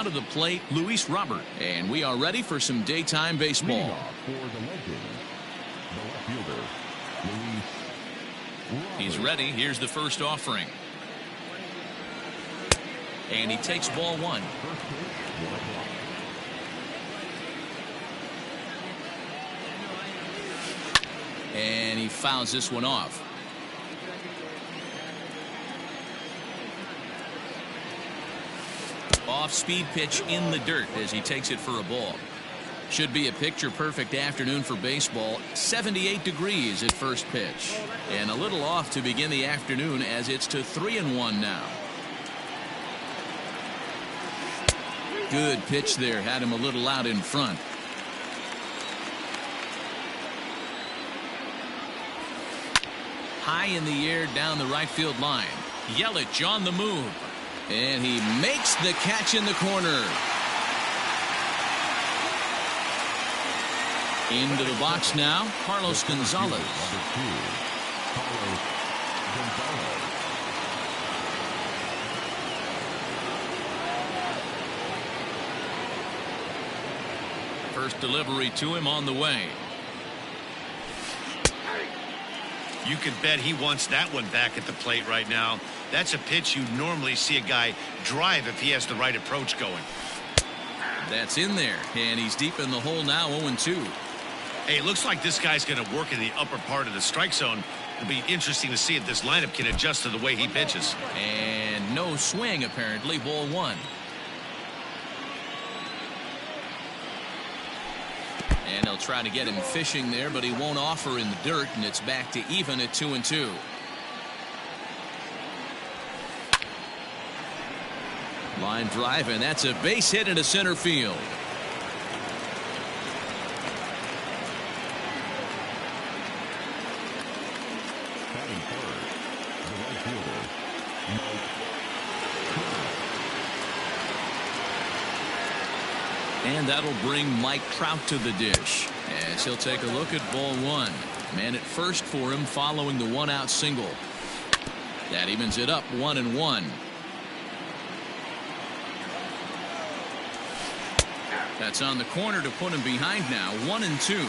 to the plate, Luis Robert. And we are ready for some daytime baseball. For the Legends, the left fielder, Luis Robert. He's ready. Here's the first offering. And he takes ball one. First pitch, 1 o'clock. And he fouls this one off. Off-speed pitch in the dirt as he takes it for a ball. Should be a picture-perfect afternoon for baseball. 78 degrees at first pitch. And a little off to begin the afternoon as it's to 3-1 now. Good pitch there. Had him a little out in front. High in the air down the right field line. Yelich on the move. And he makes the catch in the corner. Into the box now, Carlos Gonzalez. Number 2, Carlos Gonzalez. First delivery to him on the way. You could bet he wants that one back at the plate right now. That's a pitch you normally see a guy drive if he has the right approach going. That's in there, and he's deep in the hole now, 0-2. Hey, it looks like this guy's going to work in the upper part of the strike zone. It'll be interesting to see if this lineup can adjust to the way he pitches. And no swing, apparently. Ball one. And they'll try to get him fishing there, but he won't offer in the dirt, and it's back to even at 2-2. Line drive, and that's a base hit into center field. Batting third, the right fielder, Mike. And that'll bring Mike Trout to the dish as he'll take a look at ball one. Man at first for him following the 1-out single. That evens it up 1-1. That's on the corner to put him behind now. 1-2.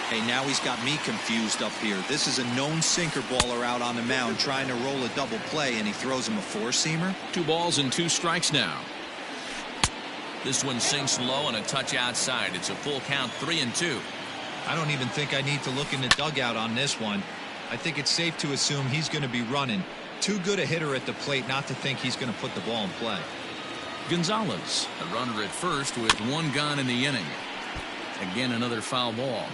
Hey, now he's got me confused up here. This is a known sinker baller out on the mound trying to roll a double play, and he throws him a four-seamer. 2 balls and 2 strikes now. This one sinks low and a touch outside. It's a full count, 3-2. I don't even think I need to look in the dugout on this one. I think it's safe to assume he's going to be running. Too good a hitter at the plate not to think he's going to put the ball in play. Gonzalez, a runner at first with 1 gone in the inning. Again, another foul ball.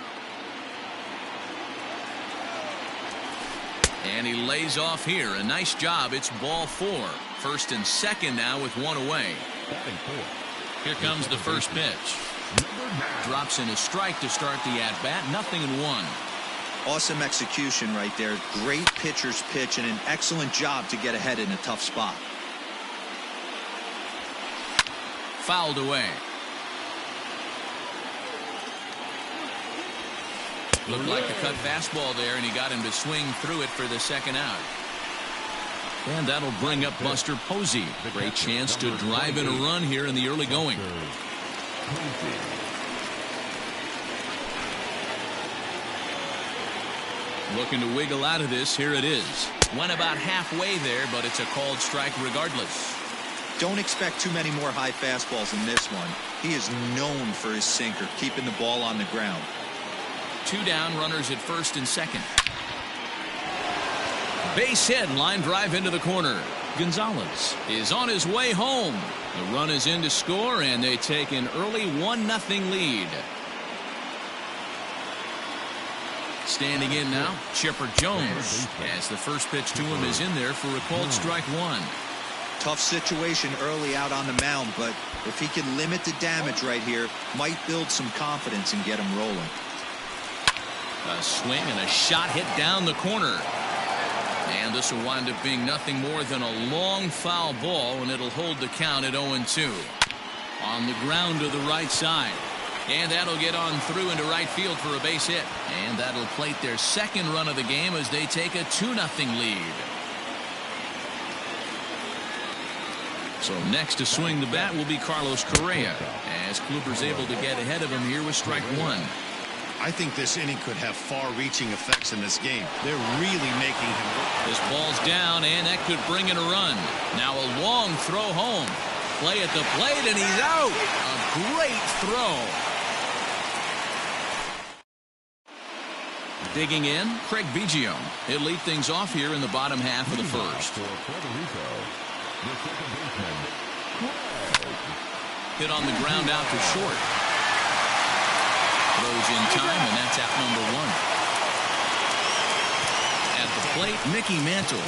And he lays off here. A nice job. It's ball 4. First and second now with 1 away. Batting fourth. Here comes the first pitch. Drops in a strike to start the at-bat. 0-1. Awesome execution right there. Great pitcher's pitch and an excellent job to get ahead in a tough spot. Fouled away. Looked like a cut fastball there, and he got him to swing through it for the second out. And that'll bring up Buster Posey. Great chance to drive in a run here in the early going. Looking to wiggle out of this. Here it is. Went about halfway there, but it's a called strike regardless. Don't expect too many more high fastballs in this one. He is known for his sinker, keeping the ball on the ground. 2 down, runners at first and second. Base hit, line drive into the corner. Gonzalez is on his way home. The run is in to score, and they take an early 1-0 lead. Standing in now, Chipper Jones, as the first pitch to him is in there for a called strike 1. Tough situation early out on the mound, but if he can limit the damage right here, might build some confidence and get him rolling. A swing and a shot hit down the corner. And this will wind up being nothing more than a long foul ball, and it'll hold the count at 0-2. On the ground to the right side. And that'll get on through into right field for a base hit. And that'll plate their second run of the game as they take a 2-0 lead. So next to swing the bat will be Carlos Correa, as Kluber's able to get ahead of him here with strike one. I think this inning could have far-reaching effects in this game. They're really making him work. This ball's down, and that could bring in a run. Now a long throw home. Play at the plate, and he's out. A great throw. Digging in, Craig Biggio. He'll lead things off here in the bottom half of the first. Hit on the ground out to short. Throws in time, and that's out number one. At the plate, Mickey Mantle.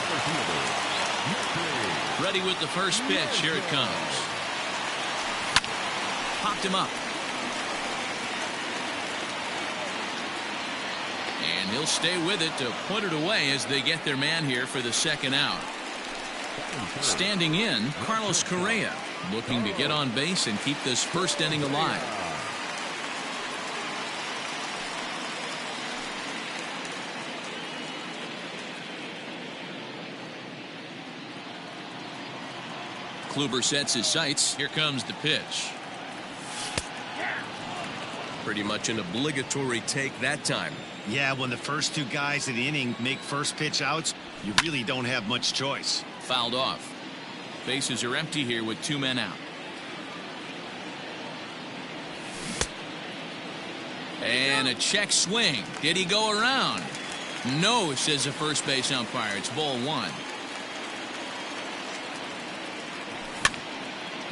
Ready with the first pitch. Here it comes. Popped him up. And he'll stay with it to put it away as they get their man here for the second out. Standing in, Carlos Correa, looking to get on base and keep this first inning alive. Kluber sets his sights. Here comes the pitch. Pretty much an obligatory take that time. Yeah, when the first two guys in the inning make first pitch outs, you really don't have much choice. Fouled off. Bases are empty here with two men out. And a check swing. Did he go around? No, says the first base umpire. It's ball one.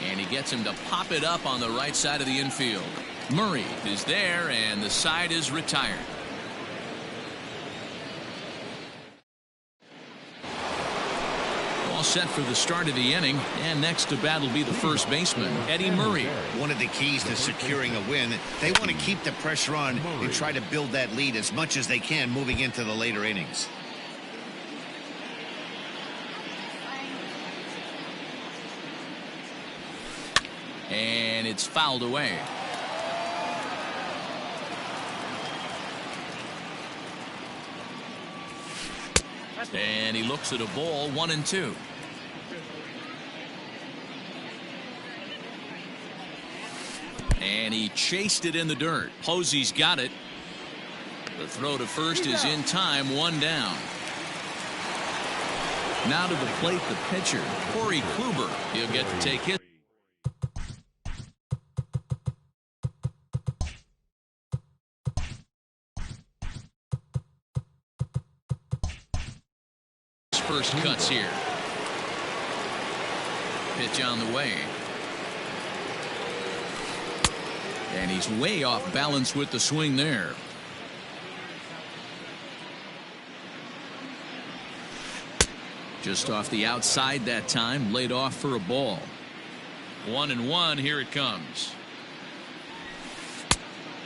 And he gets him to pop it up on the right side of the infield. Murray is there, and the side is retired. All set for the start of the inning, and next to bat will be the first baseman, Eddie Murray. One of the keys to securing a win, they want to keep the pressure on and try to build that lead as much as they can moving into the later innings. And it's fouled away. And he looks at a ball, 1-2. And he chased it in the dirt. Posey's got it. The throw to first is in time, one down. Now to the plate, the pitcher, Corey Kluber. He'll get to take his first cuts here. Pitch on the way. And he's way off balance with the swing there. Just off the outside that time, laid off for a ball. 1-1, here it comes.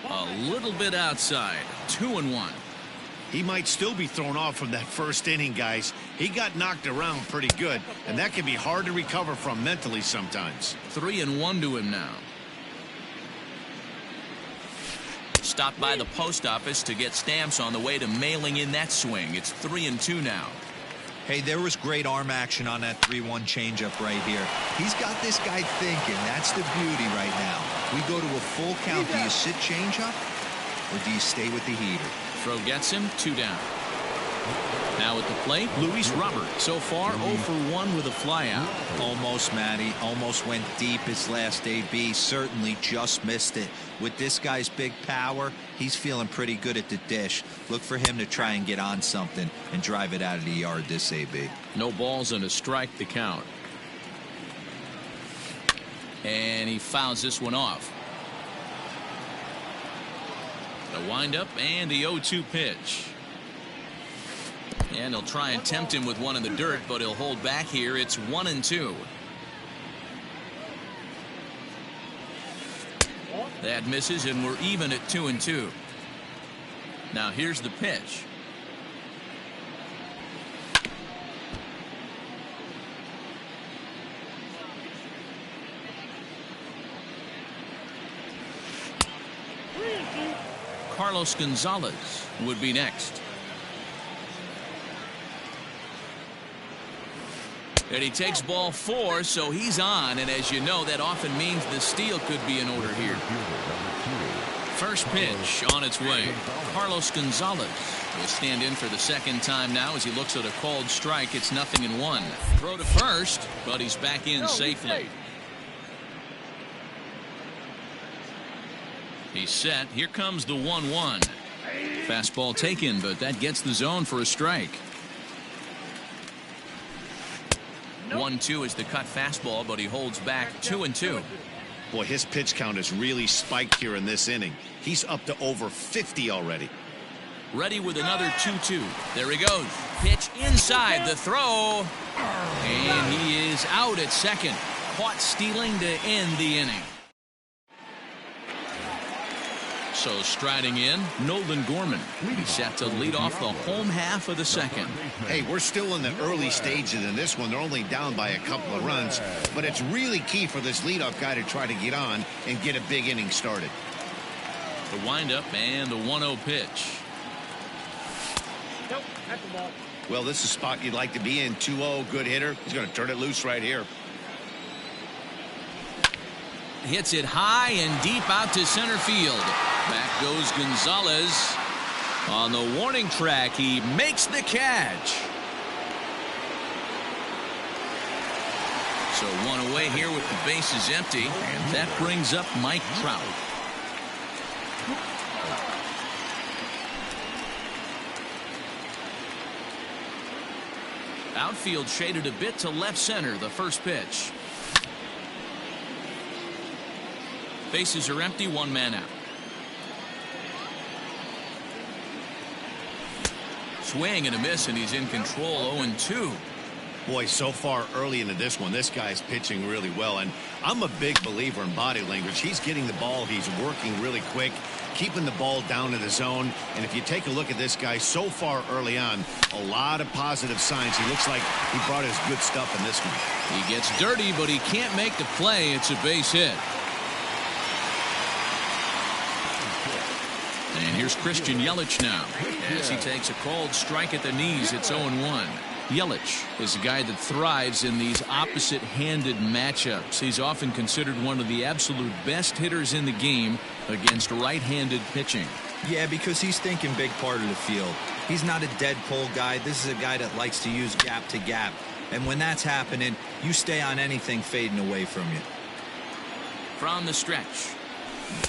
A little bit outside. 2-1. He might still be thrown off from that first inning, guys. He got knocked around pretty good, and that can be hard to recover from mentally sometimes. 3-1 to him now. Stopped by the post office to get stamps on the way to mailing in that swing. It's 3-2 now. Hey, there was great arm action on that 3-1 changeup right here. He's got this guy thinking. That's the beauty right now. We go to a full count. Do you sit changeup or do you stay with the heater? Throw gets him, 2 down. Now at the plate, Luis Robert. So far 0 for 1 with a flyout. Almost, Matty. Almost went deep his last AB. Certainly just missed it. With this guy's big power, he's feeling pretty good at the dish. Look for him to try and get on something and drive it out of the yard this AB. No balls and a strike to count. And he fouls this one off. The windup and the 0-2 pitch. And he'll try and tempt him with one in the dirt, but he'll hold back here. It's 1-2. That misses, and we're even at 2-2. Now here's the pitch. Carlos Gonzalez would be next. And he takes ball 4, so he's on. And as you know, that often means the steal could be in order here. First pitch on its way. Carlos Gonzalez will stand in for the second time now as he looks at a called strike. It's 0-1. Throw to first, but he's back in safely. He's set. Here comes the 1-1. Fastball taken, but that gets the zone for a strike. 1-2 is the cut fastball, but he holds back 2-2. Boy, his pitch count has really spiked here in this inning. He's up to over 50 already. Ready with another 2-2. There he goes. Pitch inside the throw. And he is out at second. Caught stealing to end the inning. So striding in, Nolan Gorman. He's set to lead off the home half of the second. Hey, we're still in the early stages in this one. They're only down by a couple of runs, but it's really key for this leadoff guy to try to get on and get a big inning started. The windup and the 1-0 pitch. Nope, that's the ball. Well, this is a spot you'd like to be in. 2-0, good hitter. He's going to turn it loose right here. Hits it high and deep out to center field. Back goes Gonzalez. On the warning track, he makes the catch. So one away here with the bases empty, and that brings up Mike Trout. Outfield shaded a bit to left center. The first pitch. Bases are empty, one man out. Swing and a miss, and he's in control. 0-2. Boy, so far early into this one, this guy's pitching really well, and I'm a big believer in body language. He's getting the ball, he's working really quick, keeping the ball down in the zone, and if you take a look at this guy so far early on, a lot of positive signs. He looks like he brought his good stuff in this one. He gets dirty, but he can't make the play. It's a base hit. And here's Christian Yelich now. As he takes a called strike at the knees, it's 0-1. Yelich is a guy that thrives in these opposite-handed matchups. He's often considered one of the absolute best hitters in the game against right-handed pitching. Yeah, because he's thinking big part of the field. He's not a dead pull guy. This is a guy that likes to use gap to gap. And when that's happening, you stay on anything fading away from you. From the stretch.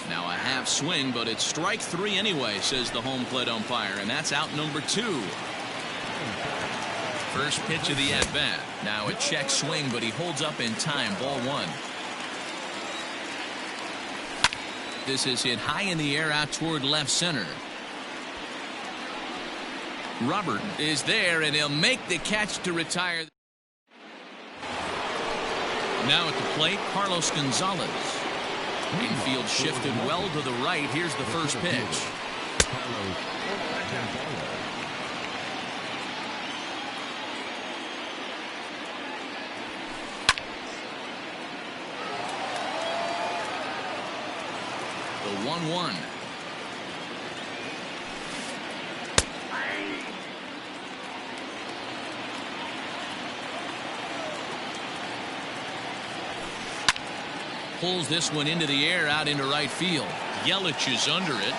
Now a half swing, but it's strike 3 anyway, says the home plate umpire, and that's out number 2. First pitch of the at-bat. Now a check swing, but he holds up in time. Ball 1. This is hit high in the air out toward left center. Robert is there, and he'll make the catch to retire. Now at the plate, Carlos Gonzalez. Infield shifted well to the right. Here's the first pitch. The 1-1. Pulls this one into the air out into right field. Yelich is under it.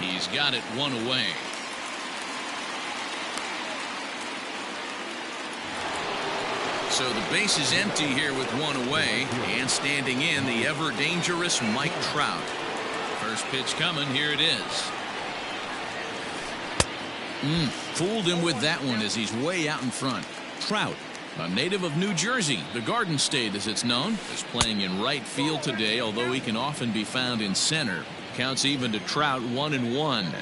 He's got it one away. So the base is empty here with one away, and standing in the ever dangerous Mike Trout. First pitch coming. Here it is. Fooled him with that one as he's way out in front. Trout, a native of New Jersey, the Garden State as it's known, is playing in right field today, although he can often be found in center. Counts even to Trout. 1-1.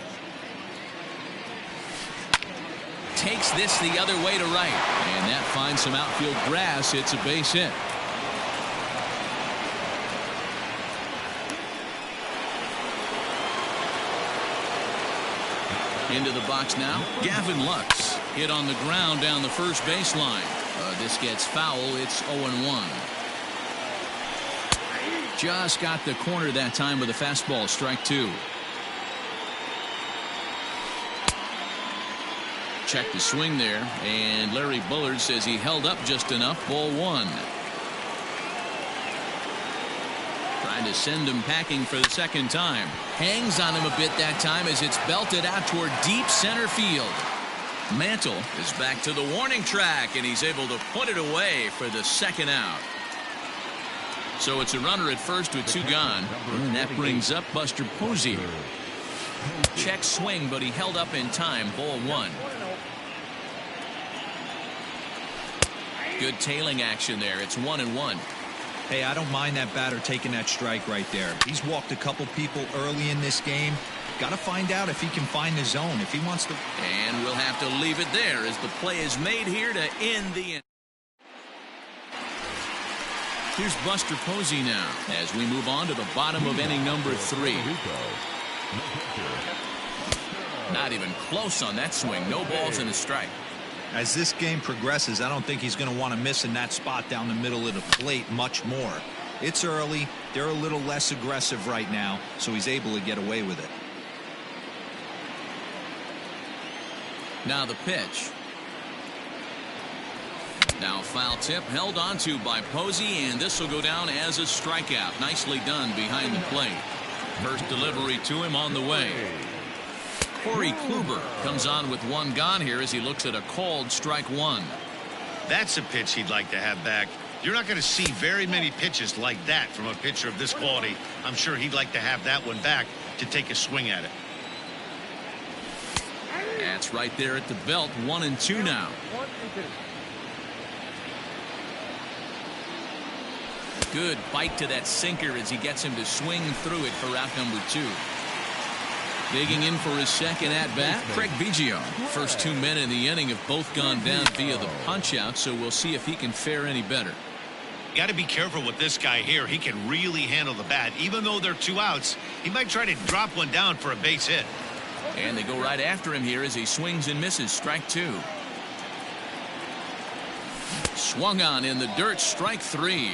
Takes this the other way to right, and that finds some outfield grass. It's a base hit. Into the box now, Gavin Lux. Hit on the ground down the first baseline. This gets foul. It's 0-1. Just got the corner that time with a fastball. Strike 2. Check the swing there, and Larry Bullard says he held up just enough. Ball one. Trying to send him packing for the second time. Hangs on him a bit that time as it's belted out toward deep center field. Mantle is back to the warning track, and he's able to put it away for the second out. So it's a runner at first with two gone, and that brings up Buster Posey. Check swing, but he held up in time. Ball one. Good tailing action there. It's 1-1. Hey, I don't mind that batter taking that strike right there. He's walked a couple people early in this game. Got to find out if he can find the zone, if he wants to. And we'll have to leave it there as the play is made here to end the inning. Here's Buster Posey now as we move on to the bottom of inning number 3. Not even close on that swing. No balls and a strike. As this game progresses, I don't think he's going to want to miss in that spot down the middle of the plate much more. It's early. They're a little less aggressive right now, so he's able to get away with it. Now the pitch. Now foul tip held onto by Posey, and this will go down as a strikeout. Nicely done behind the plate. First delivery to him on the way. Corey Kluber comes on with one gone here as he looks at a called strike one. That's a pitch he'd like to have back. You're not going to see very many pitches like that from a pitcher of this quality. I'm sure he'd like to have that one back to take a swing at it. That's right there at the belt. 1-2 now. Good bite to that sinker as he gets him to swing through it for out number 2. Digging in for his second at-bat, Craig Biggio. First 2 men in the inning have both gone down via the punch-out, so we'll see if he can fare any better. Got to be careful with this guy here. He can really handle the bat. Even though they're 2 outs, he might try to drop one down for a base hit. And they go right after him here as he swings and misses. Strike 2. Swung on in the dirt. Strike 3.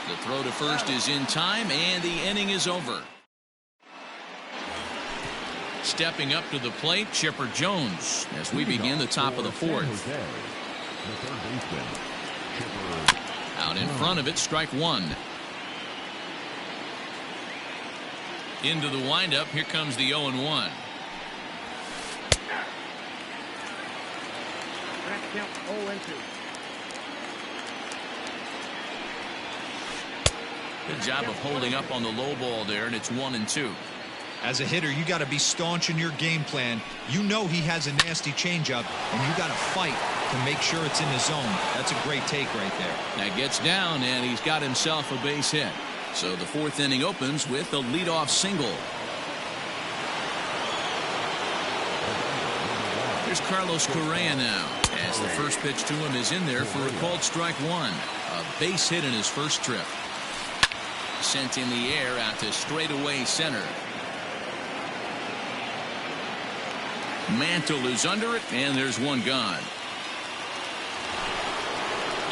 The throw to first is in time, and the inning is over. Stepping up to the plate, Chipper Jones as we begin the top of the 4th. Out in front of it, strike 1. Into the windup, here comes the 0-1. Good job of holding up on the low ball there, and it's 1-2. As a hitter, you got to be staunch in your game plan. You know he has a nasty changeup, and you got to fight to make sure it's in the zone. That's a great take right there. That gets down, and he's got himself a base hit. So the 4th inning opens with a leadoff single. Here's Carlos Correa now, as the first pitch to him is in there for a called strike 1. A base hit in his first trip. Sent in the air out to straightaway center. Mantle is under it, and there's one gone.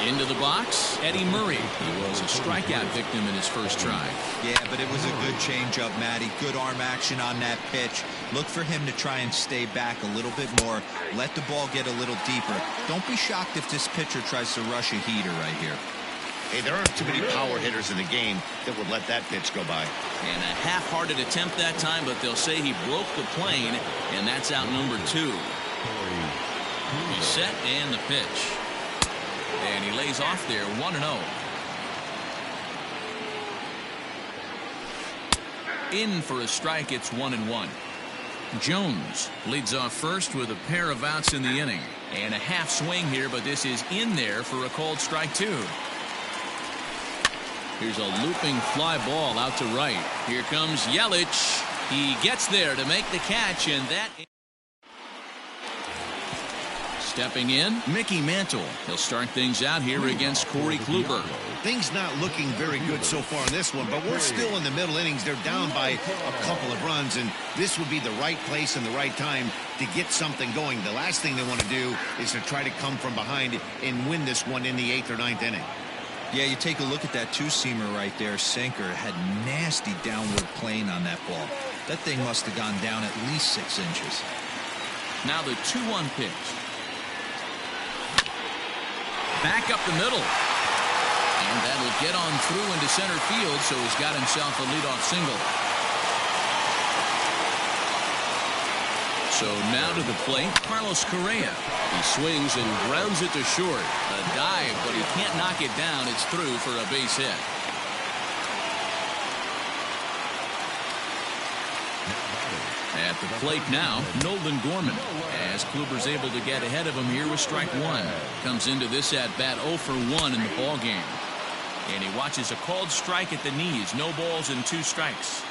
Into the box, Eddie Murray. He was a strikeout victim in his first try. Yeah, but it was a good changeup, Matty. Good arm action on that pitch. Look for him to try and stay back a little bit more. Let the ball get a little deeper. Don't be shocked if this pitcher tries to rush a heater right here. Hey, there aren't too many power hitters in the game that would let that pitch go by. And a half-hearted attempt that time, but they'll say he broke the plane, and that's out number 2. He's set, and the pitch. And he lays off there, 1-0. In for a strike, it's 1-1. Jones leads off first with a pair of outs in the inning. And a half swing here, but this is in there for a called strike 2. Here's a looping fly ball out to right. Here comes Yelich. He gets there to make the catch, and that... Stepping in, Mickey Mantle. He'll start things out here against Corey Kluber. Things not looking very good so far in this one, but we're still in the middle innings. They're down by a couple of runs, and this would be the right place and the right time to get something going. The last thing they want to do is to try to come from behind and win this one in the 8th or 9th inning. Yeah, you take a look at that two-seamer right there. Sinker had nasty downward plane on that ball. That thing must have gone down at least 6 inches. Now the 2-1 pitch. Back up the middle. And that'll get on through into center field, so he's got himself a leadoff single. So now to the plate, Carlos Correa. He swings and grounds it to short. A dive, but he can't knock it down. It's through for a base hit. At the plate now, Nolan Gorman. As Kluber's able to get ahead of him here with strike one. Comes into this at bat 0 for 1 in the ball game. And he watches a called strike at the knees. No balls and 2 strikes.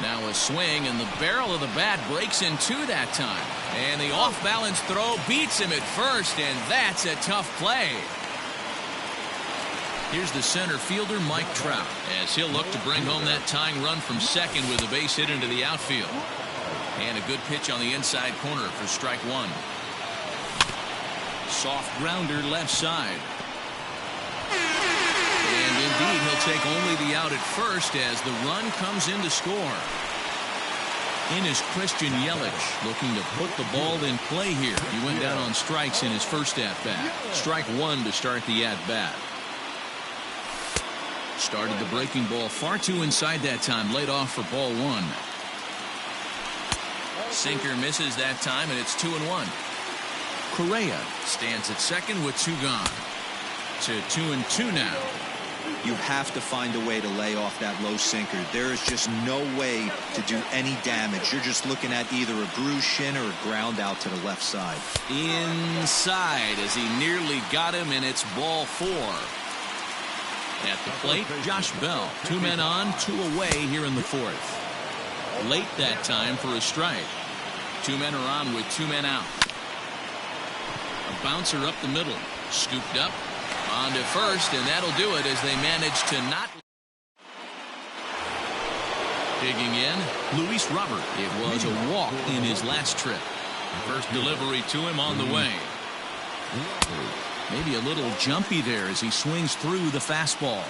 Now a swing, and the barrel of the bat breaks in 2 that time. And the off-balance throw beats him at first, and that's a tough play. Here's the center fielder, Mike Trout, as he'll look to bring home that tying run from second with a base hit into the outfield. And a good pitch on the inside corner for strike one. Soft grounder left side. And indeed, he'll take only the out at first as the run comes in to score. In is Christian Yelich, looking to put the ball in play here. He went down on strikes in his first at-bat. Strike one to start the at-bat. Started the breaking ball far too inside that time. Laid off for ball one. Sinker misses that time, and it's 2-1. Correa stands at second with 2 gone. To 2-2 now. You have to find a way to lay off that low sinker. There is just no way to do any damage. You're just looking at either a bruised shin or a ground out to the left side. Inside as he nearly got him, and it's ball 4. At the plate, Josh Bell. 2 men on, 2 away here in the 4th. Late that time for a strike. 2 men are on with 2 men out. A bouncer up the middle. Scooped up. On to first, and that'll do it as they manage to not. Digging in, Luis Robert. It was a walk in his last trip. First delivery to him on the way. Maybe a little jumpy there as he swings through the fastball.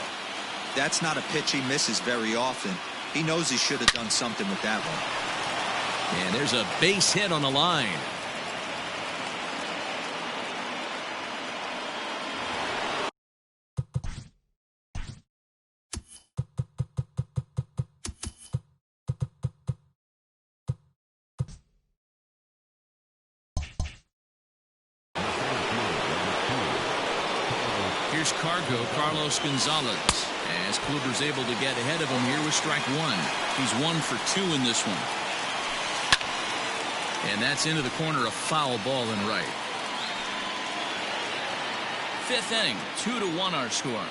That's not a pitch he misses very often. He knows he should have done something with that one. And there's a base hit on the line. Here's Carlos Gonzalez, as Kluber's able to get ahead of him here with strike one. He's 1 for 2 in this one. And that's into the corner, a foul ball and right. 5th inning, 2-1 our score.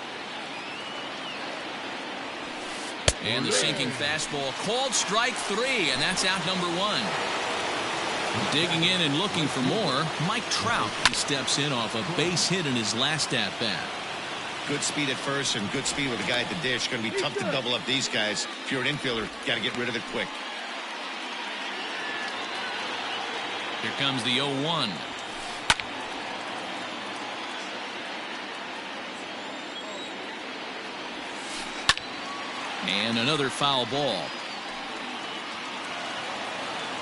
And the sinking fastball called strike 3, and that's out number 1. Digging in and looking for more, Mike Trout. He steps in off a base hit in his last at-bat. Good speed at first and good speed with the guy at the dish. Going to be tough to double up these guys. If you're an infielder, got to get rid of it quick. Here comes the 0-1. And another foul ball.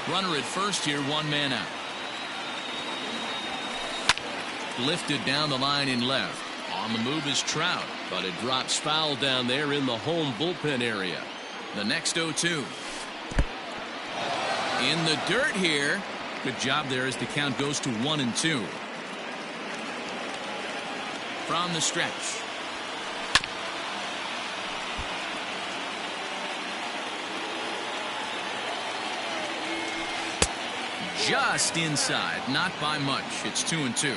Runner at first here, 1 man out. Lifted down the line in left. On the move is Trout, but it drops foul down there in the home bullpen area. The next 0-2. In the dirt here. Good job there as the count goes to 1-2. From the stretch. Just inside, not by much. It's 2-2.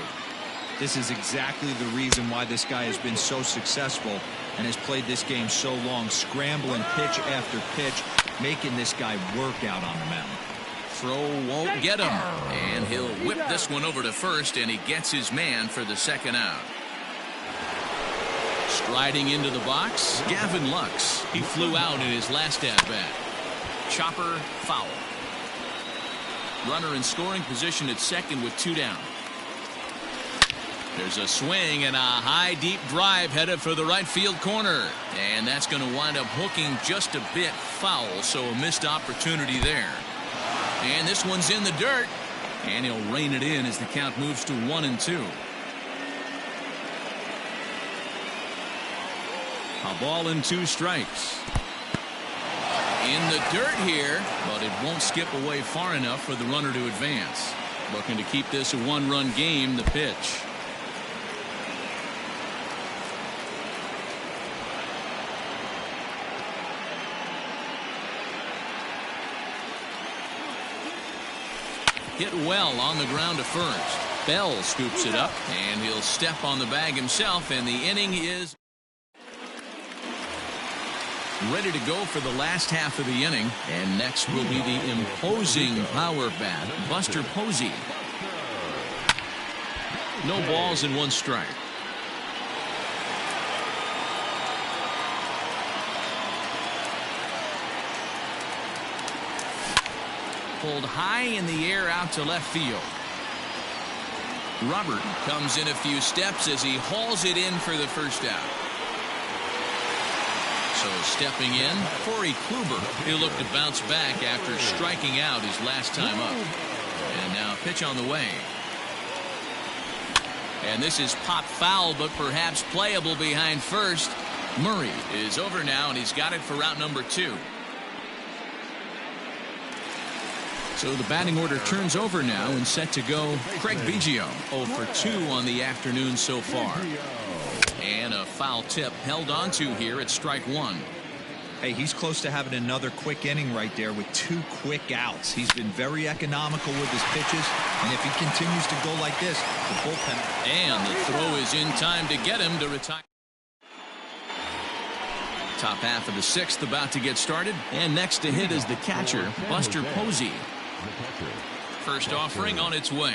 This is exactly the reason why this guy has been so successful and has played this game so long, scrambling pitch after pitch, making this guy work out on the mound. Throw won't get him, and he'll whip this one over to first, and he gets his man for the second out. Striding into the box, Gavin Lux. He flew out in his last at-bat. Chopper foul. Runner in scoring position at second with 2 down. There's a swing and a high deep drive headed for the right field corner, and that's going to wind up hooking just a bit foul, so a missed opportunity there. And this one's in the dirt. And he'll rein it in as the count moves to 1-2. A ball and 2 strikes. In the dirt here, but it won't skip away far enough for the runner to advance. Looking to keep this a 1-run game. The pitch. Hit well on the ground to first. Bell scoops it up, and he'll step on the bag himself, and the inning is ready to go for the last half of the inning. And next will be the imposing power bat, Buster Posey. No balls and 1 strike. Pulled high in the air out to left field. Robert comes in a few steps as he hauls it in for the first out. So stepping in, Corey Kluber. He'll look to bounce back after striking out his last time up. And now pitch on the way. And this is pop foul, but perhaps playable behind first. Murray is over now, and he's got it for route number 2. So the batting order turns over now and set to go Craig Biggio. 0 for 2 on the afternoon so far. And a foul tip held onto here at strike 1. Hey, he's close to having another quick inning right there with 2 quick outs. He's been very economical with his pitches, and if he continues to go like this, the bullpen. And the throw is in time to get him to retire. Top half of the 6th about to get started, and next to hit is the catcher, Buster Posey. First offering on its way.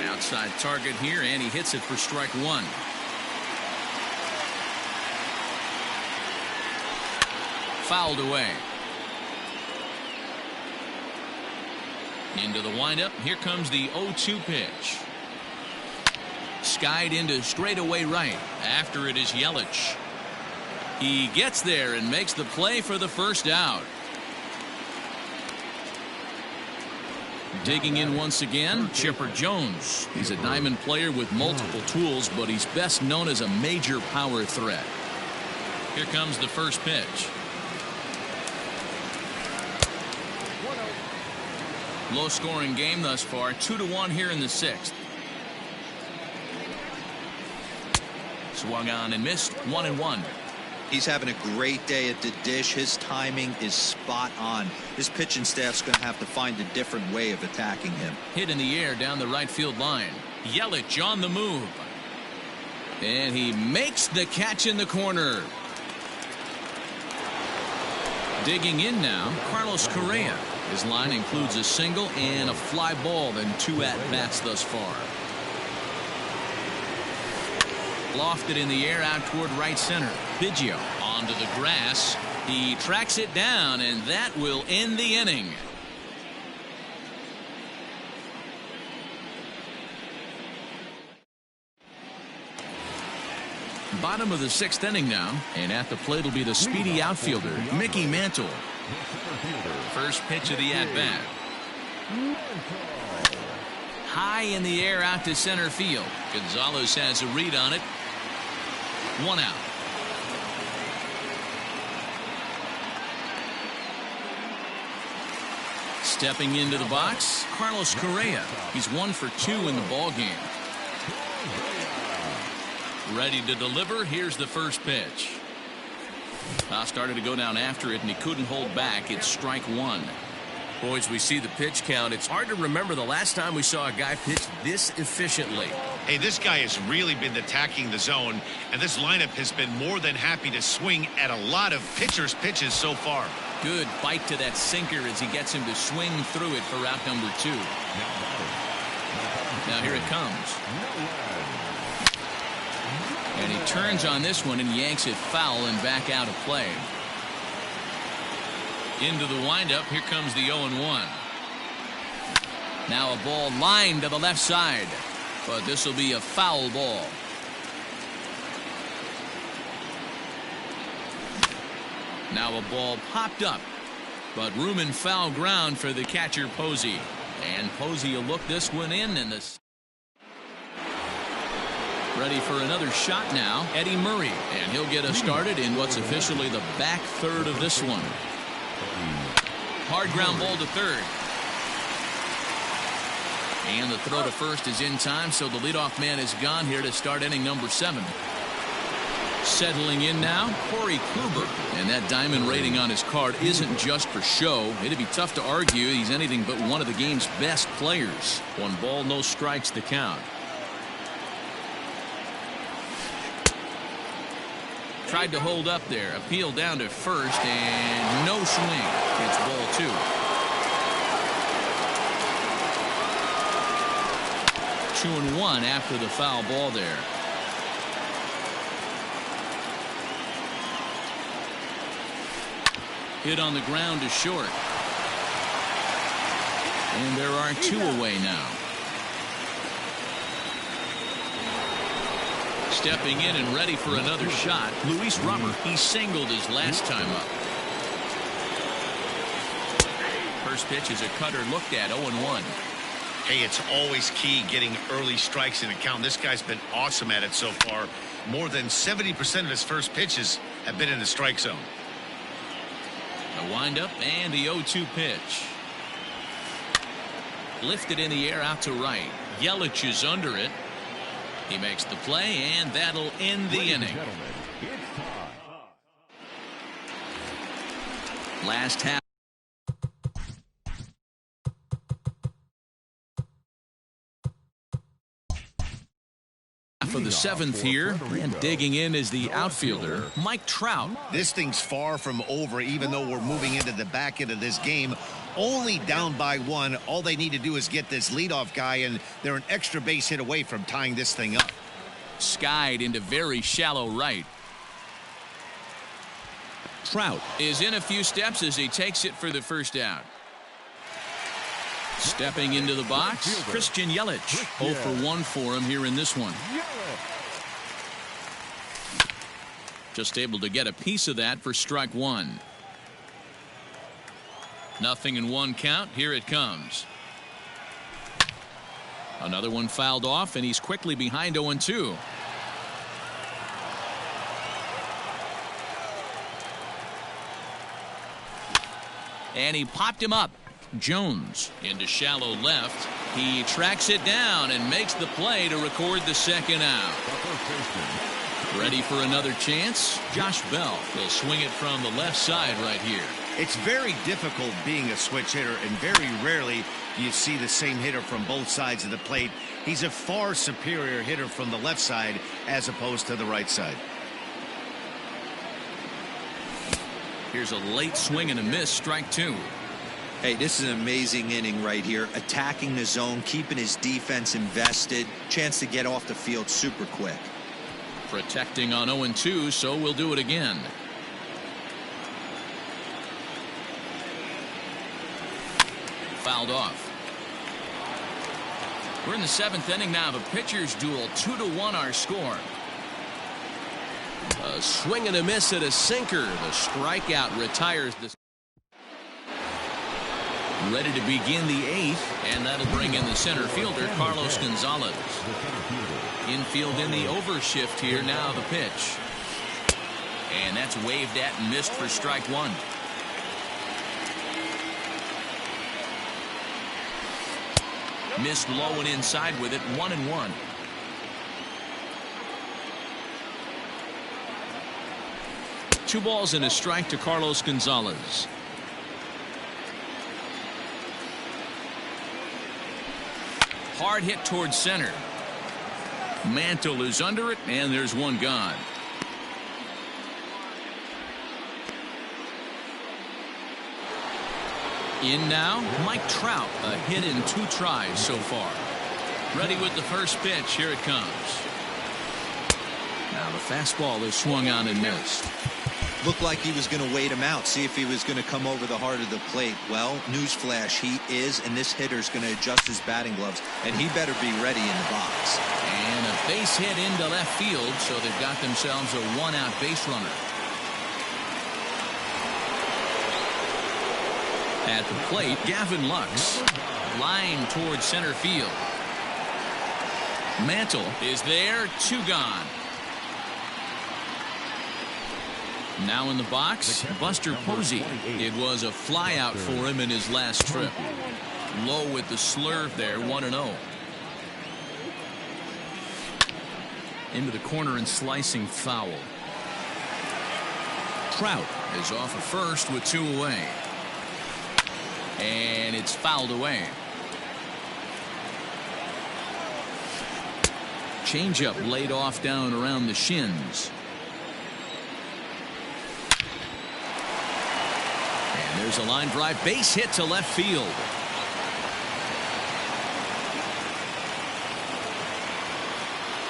Outside target here, and he hits it for strike 1. Fouled away. Into the windup. Here comes the 0-2 pitch. Skied into straightaway right. After it is Yelich. He gets there and makes the play for the first out. Digging in once again, Chipper Jones. He's a diamond player with multiple tools, but he's best known as a major power threat. Here comes the first pitch. Low scoring game thus far, 2-1 here in the 6th. Swung on and missed, 1-1. He's having a great day at the dish. His timing is spot on. His pitching staff's going to have to find a different way of attacking him. Hit in the air down the right field line. Yelich on the move. And he makes the catch in the corner. Digging in now, Carlos Correa. His line includes a single and a fly ball, and 2 at-bats thus far. Lofted in the air out toward right center. Biggio onto the grass. He tracks it down, and that will end the inning. Bottom of the 6th inning now, and at the plate will be the speedy outfielder, Mickey Mantle. First pitch of the at-bat. High in the air out to center field. Gonzalez has a read on it. 1 out. Stepping into the box, Carlos Correa. He's 1 for 2 in the ball game. Ready to deliver. Here's the first pitch. Started to go down after it, and he couldn't hold back. It's strike 1. Boys, we see the pitch count. It's hard to remember the last time we saw a guy pitch this efficiently. Hey, this guy has really been attacking the zone, and this lineup has been more than happy to swing at a lot of pitchers' pitches so far. Good bite to that sinker as he gets him to swing through it for route number 2. Now here it comes. And he turns on this one and yanks it foul and back out of play. Into the windup. Here comes the 0-1. Now a ball lined to the left side, but this will be a foul ball. Now a ball popped up. but room and foul ground for the catcher Posey. And Posey will look this one in this. Ready for another shot now, Eddie Murray, and he'll get us started in what's officially the back third of this one. Hard ground ball to third. And the throw to first is in time, so the leadoff man is gone here to start inning number 7. Settling in now, Corey Kluber. And that diamond rating on his card isn't just for show. It'd be tough to argue he's anything but one of the game's best players. 1 ball, no strikes the count. Tried to hold up there. Appeal down to first, and no swing. It's ball 2. 2-1 after the foul ball there. Hit on the ground to short. And there are 2 away now. Stepping in and ready for another shot, Luis Robert. He singled his last time up. First pitch is a cutter looked at, 0-1. Hey, it's always key getting early strikes in a count. This guy's been awesome at it so far. More than 70% of his first pitches have been in the strike zone. A windup and the 0-2 pitch. Lifted in the air out to right. Yelich is under it. He makes the play, and that'll end the inning. Last half of the 7th here, and digging in is the outfielder, Mike Trout. This thing's far from over, even though we're moving into the back end of this game. Only down by 1. All they need to do is get this leadoff guy, and they're an extra base hit away from tying this thing up. Skied into very shallow right. Trout is in a few steps as he takes it for the first out. Stepping into the box, Christian Yelich. 0 for 1 for him here in this one. Just able to get a piece of that for strike 1. 0-1 count. Here it comes. Another one fouled off, and he's quickly behind 0-2. And he popped him up. Jones into shallow left. He tracks it down and makes the play to record the second out. Ready for another chance? Josh Bell will swing it from the left side right here. It's very difficult being a switch hitter, and very rarely do you see the same hitter from both sides of the plate. He's a far superior hitter from the left side as opposed to the right side. Here's a late swing and a miss, strike 2. Hey, this is an amazing inning right here. Attacking the zone, keeping his defense invested. Chance to get off the field super quick. Protecting on 0-2, so we'll do it again. Fouled off. We're in the 7th inning now of a pitcher's duel. 2-1 our score. A swing and a miss at a sinker. The strikeout retires the. Ready to begin the 8th, and that'll bring in the center fielder, Carlos Gonzalez. Infield in the overshift here now, the pitch. And that's waved at and missed for strike 1. Missed low and inside with it, 1-1. Two balls and a strike to Carlos Gonzalez. Hard hit towards center. Mantle is under it, and there's one gone. In now, Mike Trout. A hit in 2 tries so far. Ready with the first pitch. Here it comes. Now the fastball is swung on and missed. Looked like he was going to wait him out, see if he was going to come over the heart of the plate. Well, newsflash, he is, and this hitter's going to adjust his batting gloves, and he better be ready in the box. And a base hit into left field, so they've got themselves a 1-out base runner. At the plate, Gavin Lux. Line towards center field. Mantle is there, 2 gone. Now in the box, Buster Posey. It was a flyout for him in his last trip. Low with the slurve there, 1-0. Into the corner and slicing foul. Trout is off of first with 2 away. And it's fouled away. Changeup laid off down around the shins. And there's a line drive, base hit to left field.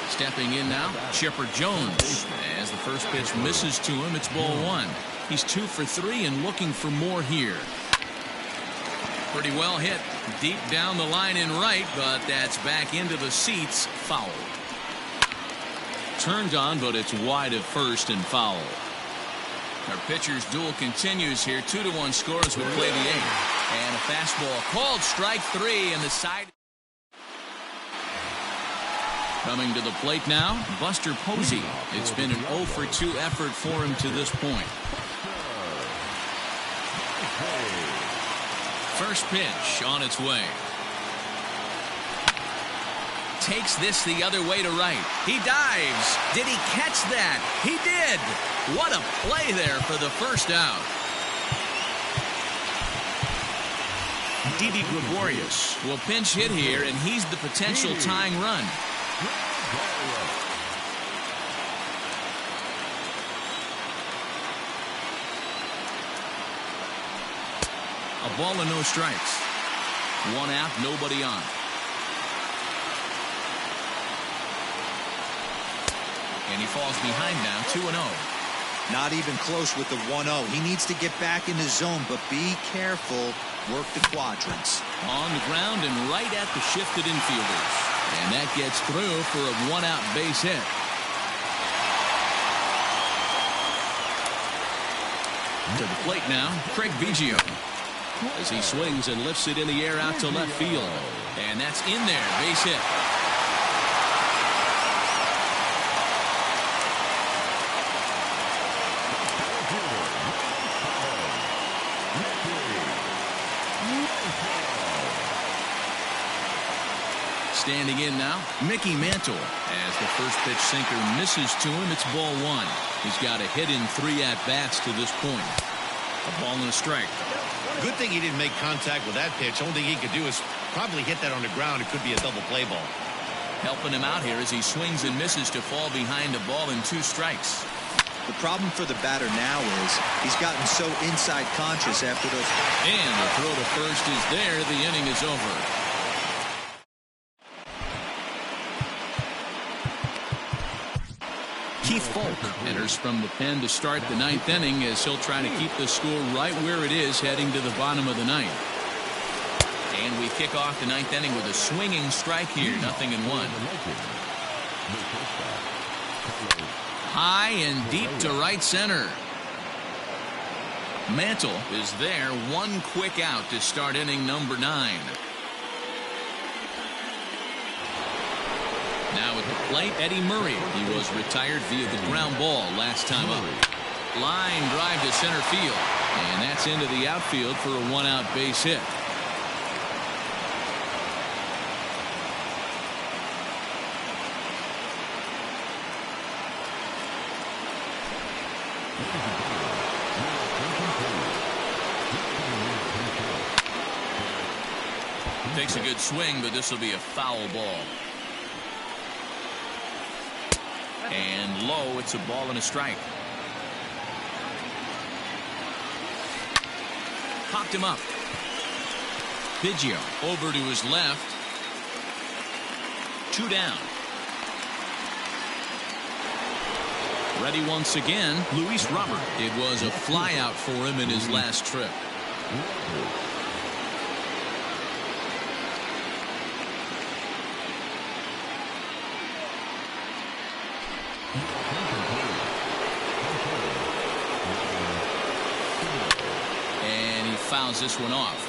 Stepping in now, Chipper Jones. As the first pitch misses to him, it's ball 1. He's 2 for 3 and looking for more here. Pretty well hit deep down the line in right, but that's back into the seats. Foul. Turned on, but it's wide at first and foul. Our pitcher's duel continues here. 2-1 score as we play the 8th. And a fastball called strike 3, and the side. Coming to the plate now, Buster Posey. It's been an 0 for 2 effort for him to this point. First pitch on its way. Takes this the other way to right. He dives. Did he catch that? He did. What a play there for the first out. Didi Gregorius will pinch hit here, and he's the potential tying run. A ball and no strikes. 1 out, nobody on. And he falls behind now, 2-0. Not even close with the 1-0. He needs to get back in his zone, but be careful. Work the quadrants. On the ground and right at the shifted infielders. And that gets through for a 1-out base hit. To the plate now, Craig Biggio. As he swings and lifts it in the air out to left field. And that's in there, base hit. Standing in now, Mickey Mantle. As the first pitch sinker misses to him, it's ball 1. He's got a hit in 3 at-bats to this point. A ball and a strike. Good thing he didn't make contact with that pitch. Only thing he could do is probably hit that on the ground. It could be a double play ball. Helping him out here as he swings and misses to fall behind a ball and 2 strikes. The problem for the batter now is he's gotten so inside conscious after those. And the throw to first is there. The inning is over. Keith Folk enters from the pen to start the 9th inning as he'll try to keep the score right where it is heading to the bottom of the 9th. And we kick off the 9th inning with a swinging strike here, 0-1. High and deep to right center. Mantle is there, 1 quick out to start inning number 9. Now at the plate, Eddie Murray. He was retired via the ground ball last time up. Line drive to center field. And that's into the outfield for a 1-out base hit. Takes a good swing, but this will be a foul ball. And low, it's a ball and a strike. Popped him up. Biggio over to his left. 2 down. Ready once again, Luis Robert. It was a flyout for him in his last trip. fouls this one off.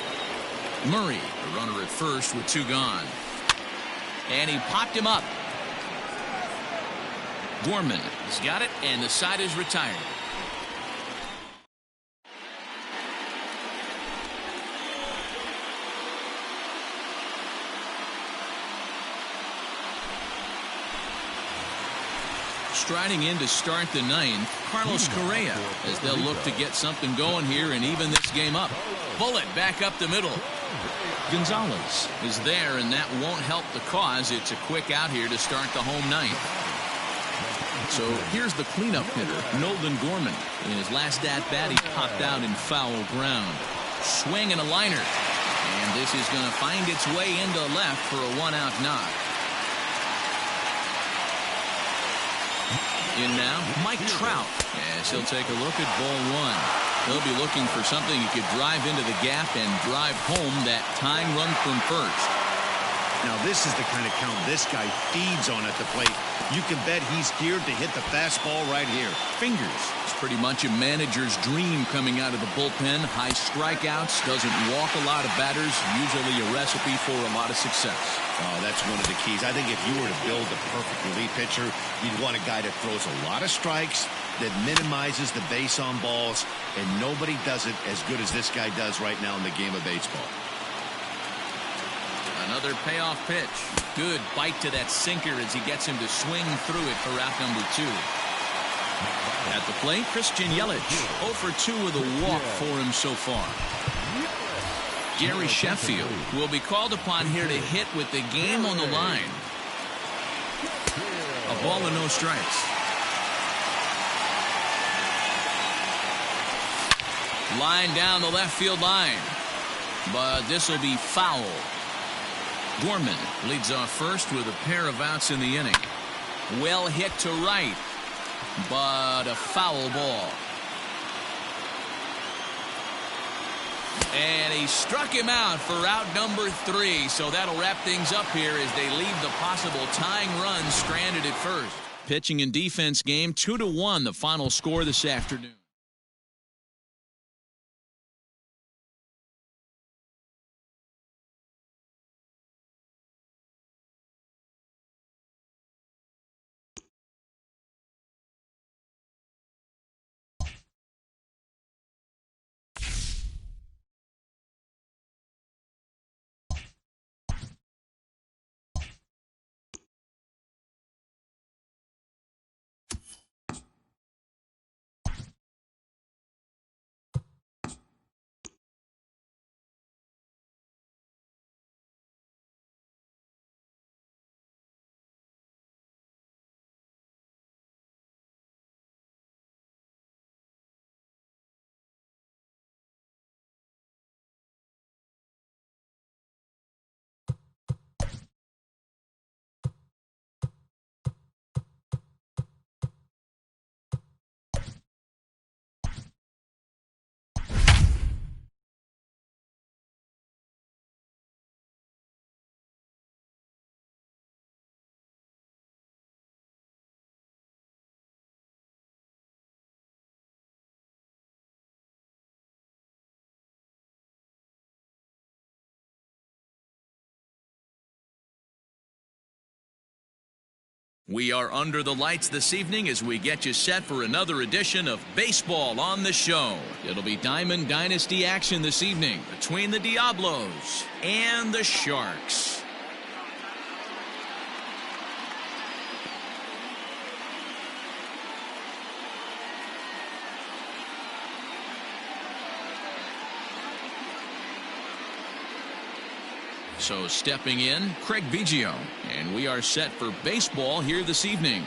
Murray, the runner at first with 2 gone. And he popped him up. Gorman has got it, and the side is retired. Striding in to start the 9th, Carlos Correa, as they'll look to get something going here and even this game up. Bullet back up the middle. Gonzalez is there, and that won't help the cause. It's a quick out here to start the home 9th. So here's the cleanup hitter, Nolan Gorman. In his last at-bat, he popped out in foul ground. Swing and a liner. And this is going to find its way into left for a 1-out knock. In now, Mike Trout, as he'll take a look at ball 1. He'll be looking for something he could drive into the gap and drive home that tying run from first. Now this is the kind of count this guy feeds on at the plate. You can bet he's geared to hit the fastball right here. Fingers. It's pretty much a manager's dream coming out of the bullpen. High strikeouts, doesn't walk a lot of batters, usually a recipe for a lot of success. Oh, that's one of the keys. I think if you were to build a perfect relief pitcher, you'd want a guy that throws a lot of strikes, that minimizes the base on balls, and nobody does it as good as this guy does right now in the game of baseball. Another payoff pitch. Good bite to that sinker as he gets him to swing through it for out number 2. At the plate, Christian Yelich, 0 for 2 with a walk for him so far. Gary Sheffield will be called upon here to hit with the game on the line. A ball and no strikes. Line down the left field line. But this will be foul. Gorman leads off first with a pair of outs in the inning. Well hit to right, but a foul ball. And he struck him out for out number 3, so that'll wrap things up here as they leave the possible tying run stranded at first. Pitching and defense game, 2-1 the final score this afternoon. We are under the lights this evening as we get you set for another edition of Baseball on the Show. It'll be Diamond Dynasty action this evening between the Diablos and the Sharks. So stepping in, Craig Biggio, and we are set for baseball here this evening.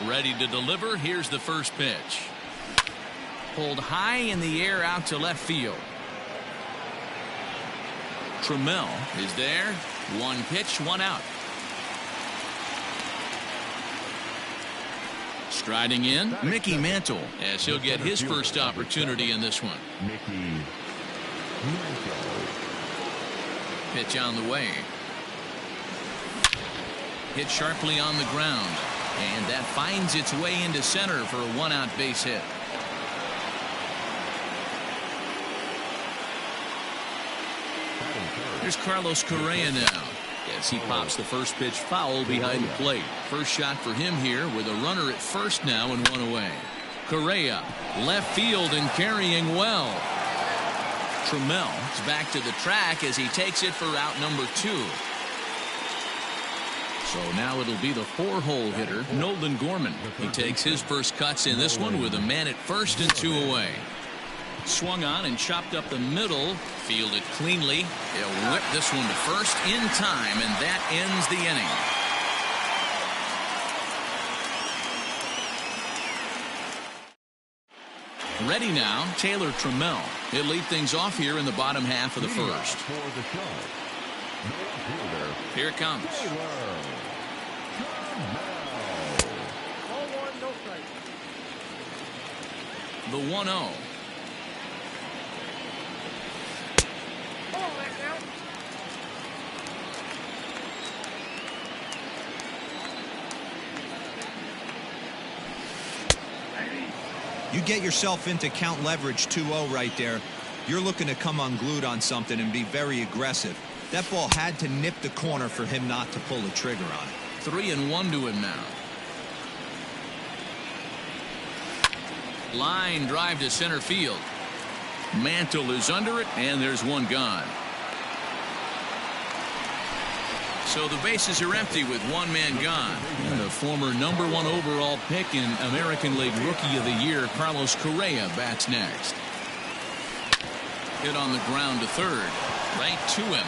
Ready to deliver. Here's the first pitch. Pulled high in the air out to left field. Trammell is there. One pitch, one out. Striding in, Mickey Mantle, as he'll get his first opportunity in this one. Mickey Mantle. Pitch on the way. Hit sharply on the ground. And that finds its way into center for a one-out base hit. Here's Carlos Correa now. As he pops the first pitch foul behind the plate. First shot for him here with a runner at first now and one away. Correa, left field and carrying well. Trammell is back to the track as he takes it for out number 2. So now it'll be the 4-hole hitter, Nolan Gorman. He takes his first cuts in this one with a man at first and 2 away. Swung on and chopped up the middle. Fielded cleanly. He'll whip this one to first in time, and that ends the inning. Ready now, Taylor Trammell. He'll lead things off here in the bottom half of the first. Here it comes. The 1-0. You get yourself into count leverage 2-0 right there. You're looking to come unglued on something and be very aggressive. That ball had to nip the corner for him not to pull the trigger on it. 3-1 to him now. Line drive to center field. Mantle is under it, and there's one gone. So the bases are empty with one man gone. And the former number 1 overall pick in American League Rookie of the Year, Carlos Correa, bats next. Hit on the ground to third. Right to him.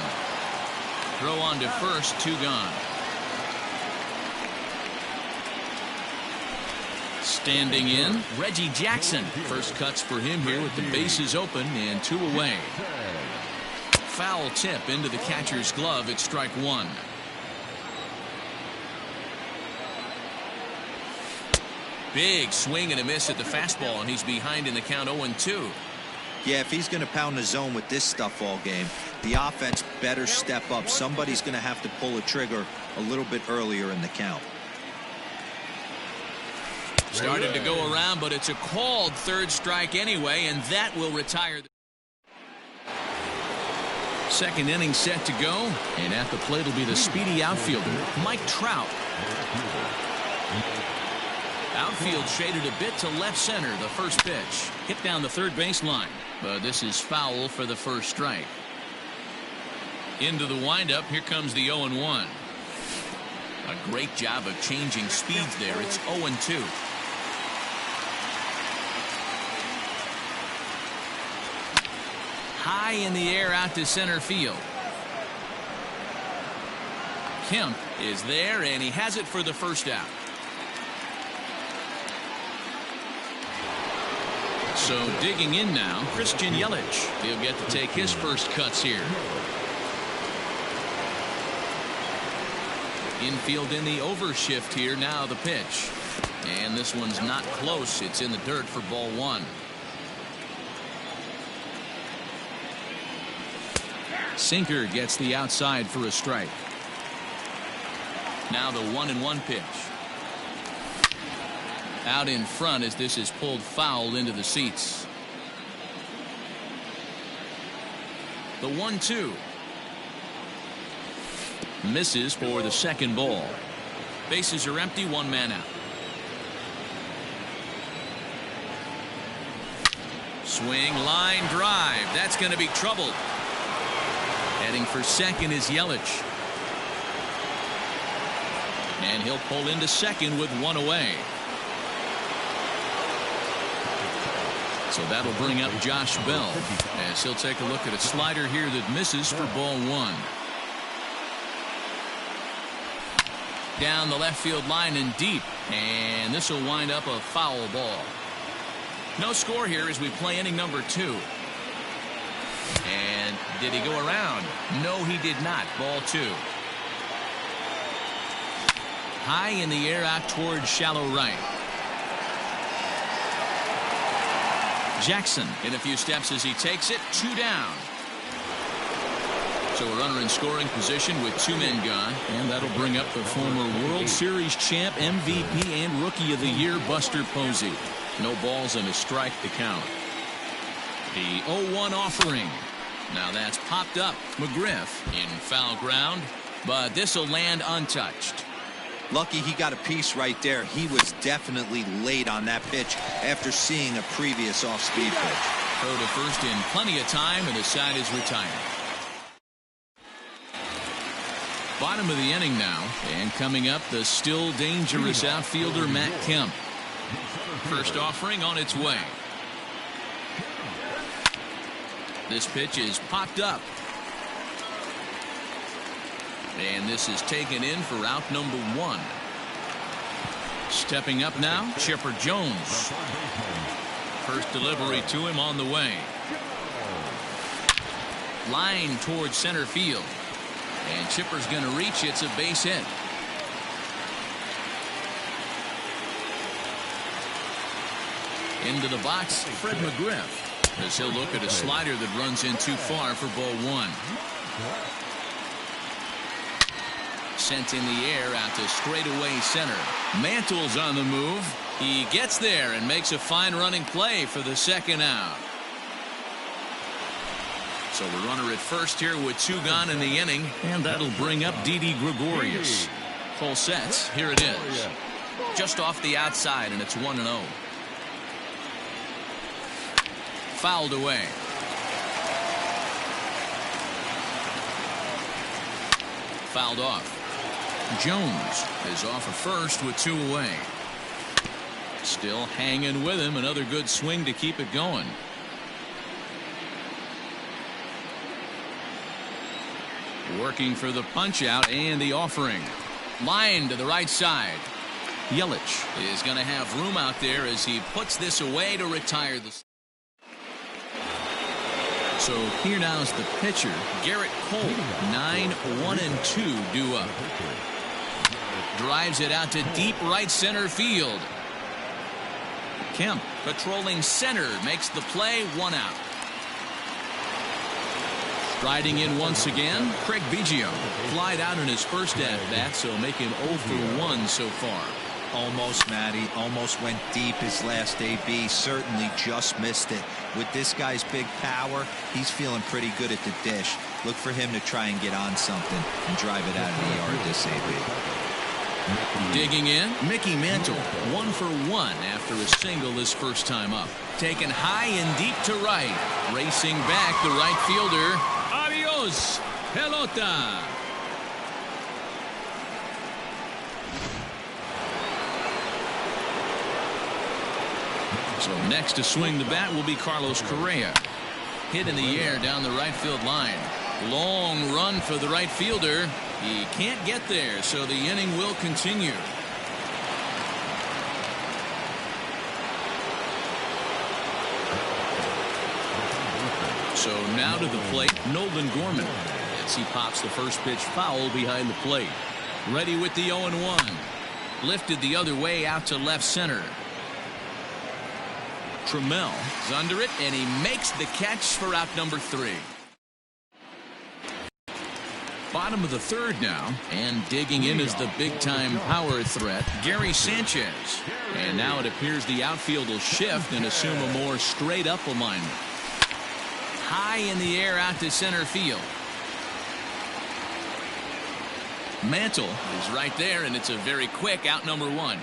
Throw on to first, 2 gone. Standing in, Reggie Jackson. First cuts for him here with the bases open and 2 away. Foul tip into the catcher's glove at strike 1. Big swing and a miss at the fastball, and he's behind in the count 0-2. Yeah, if he's going to pound the zone with this stuff all game, the offense better step up. Somebody's going to have to pull a trigger a little bit earlier in the count. Started to go around, but it's a called third strike anyway, and that will retire. Second inning set to go, and at the plate will be the speedy outfielder, Mike Trout. Outfield shaded a bit to left center. The first pitch hit down the third baseline, but this is foul for the first strike. Into the windup. Here comes the 0-1. A great job of changing speeds there. It's 0-2. High in the air out to center field. Kemp is there, and he has it for the first out. So digging in now, Christian Yelich. He'll get to take his first cuts here. Infield in the overshift here. Now the pitch. And this one's not close. It's in the dirt for ball 1. Sinker gets the outside for a strike. Now the 1-1 pitch. Out in front as this is pulled foul into the seats. The 1-2. Misses for the second ball. Bases are empty, 1 man out. Swing, line drive. That's going to be trouble. Heading for second is Yelich. And he'll pull into second with 1 away. So that'll bring up Josh Bell as he'll take a look at a slider here that misses for ball 1. Down the left field line and deep, and this will wind up a foul ball. No score here as we play inning number 2. And did he go around? No, he did not. Ball 2. High in the air out towards shallow right. Jackson in a few steps as he takes it. 2 down. So a runner in scoring position with 2 men gone. And that'll bring up the former World Series champ, MVP, and Rookie of the Year, Buster Posey. No balls and a strike to count. The 0-1 offering. Now that's popped up. McGriff in foul ground, but this will land untouched. Lucky he got a piece right there. He was definitely late on that pitch after seeing a previous off-speed pitch. Throw to first in plenty of time, and the side is retired. Bottom of the inning now, and coming up, the still dangerous outfielder Matt Kemp. First offering on its way. This pitch is popped up. And this is taken in for out number 1. Stepping up now, Chipper Jones. First delivery to him on the way. Line towards center field. And Chipper's going to reach. It's a base hit. Into the box, Fred McGriff, as he'll look at a slider that runs in too far for ball 1. Sent in the air out to straightaway center. Mantle's on the move. He gets there and makes a fine running play for the second out. So the runner at first here with 2 gone in the inning, and that'll bring up Didi Gregorius. Full sets. Here it is. Just off the outside, and it's 1-0. Fouled away. Fouled off. Jones is off of first with 2 away. Still hanging with him. Another good swing to keep it going. Working for the punch out and the offering. Line to the right side. Yelich is going to have room out there as he puts this away to retire the. So here now is the pitcher, Garrett Cole. 9-1-2 due up. Drives it out to deep right center field. Kemp patrolling center makes the play. 1 out. Striding in once again, Craig Biggio. Flied out in his first at-bat, so making 0 for 1 so far. Almost, Matty. Almost went deep his last AB. Certainly just missed it. With this guy's big power, he's feeling pretty good at the dish. Look for him to try and get on something and drive it out of the yard this AB. Digging in, Mickey Mantle. 1 for 1 after a single his first time up. Taken high and deep to right. Racing back the right fielder. Adios, pelota. So next to swing the bat will be Carlos Correa. Hit in the air down the right field line. Long run for the right fielder. He can't get there, so the inning will continue. So now to the plate, Nolan Gorman, as he pops the first pitch foul behind the plate. Ready with the 0-1. Lifted the other way out to left center. Trammell is under it, and he makes the catch for out number 3. Bottom of the third now, and digging in is the big-time power threat, Gary Sanchez. And now it appears the outfield will shift and assume a more straight-up alignment. High in the air out to center field. Mantle is right there, and it's a very quick out number 1.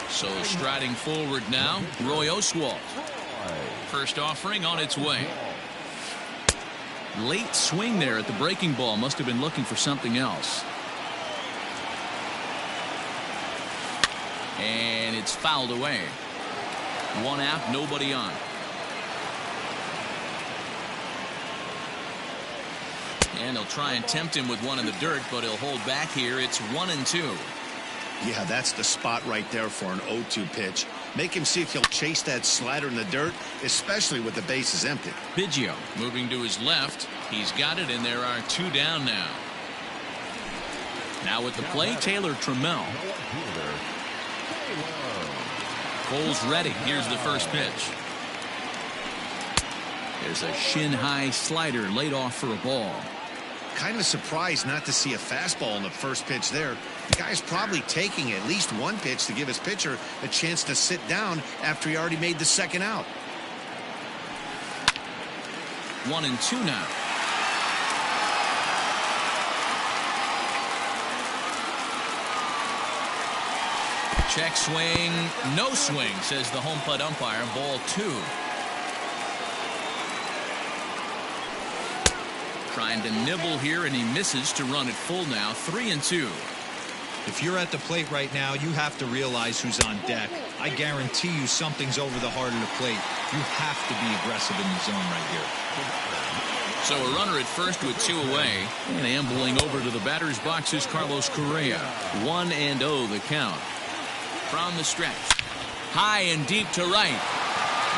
So striding forward now, Roy Oswalt. First offering on its way. Late swing there at the breaking ball. Must have been looking for something else. And it's fouled away. 1 out, nobody on. And they'll try and tempt him with one in the dirt, but he'll hold back here. It's 1-2. Yeah, that's the spot right there for an 0-2 pitch. Make him see if he'll chase that slider in the dirt, especially with the bases empty. Biggio moving to his left. He's got it, and there are 2 down now. Now with the play, Taylor Trammell. Cole's ready. Here's the first pitch. There's a shin-high slider laid off for a ball. Kind of surprised not to see a fastball in the first pitch there. The guy's probably taking at least one pitch to give his pitcher a chance to sit down after he already made the second out. 1-2 now. Check swing, no swing, says the home plate umpire. Ball 2. Trying to nibble here, and he misses to run it full now. 3-2. If you're at the plate right now, you have to realize who's on deck. I guarantee you something's over the heart of the plate. You have to be aggressive in the zone right here. So a runner at first with 2 away, and ambling over to the batter's box is Carlos Correa. 1-0 the count. From the stretch, high and deep to right.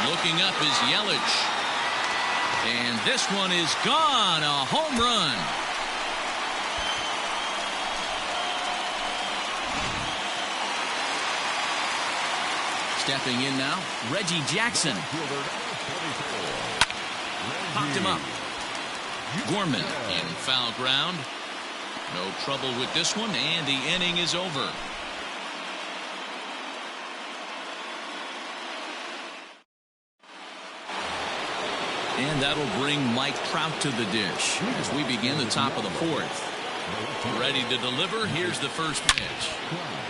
Looking up is Yelich. And this one is gone. A home run. Stepping in now, Reggie Jackson. Popped him up. Gorman in foul ground. No trouble with this one, and the inning is over. And that'll bring Mike Trout to the dish as we begin the top of the 4th. Ready to deliver. Here's the first pitch.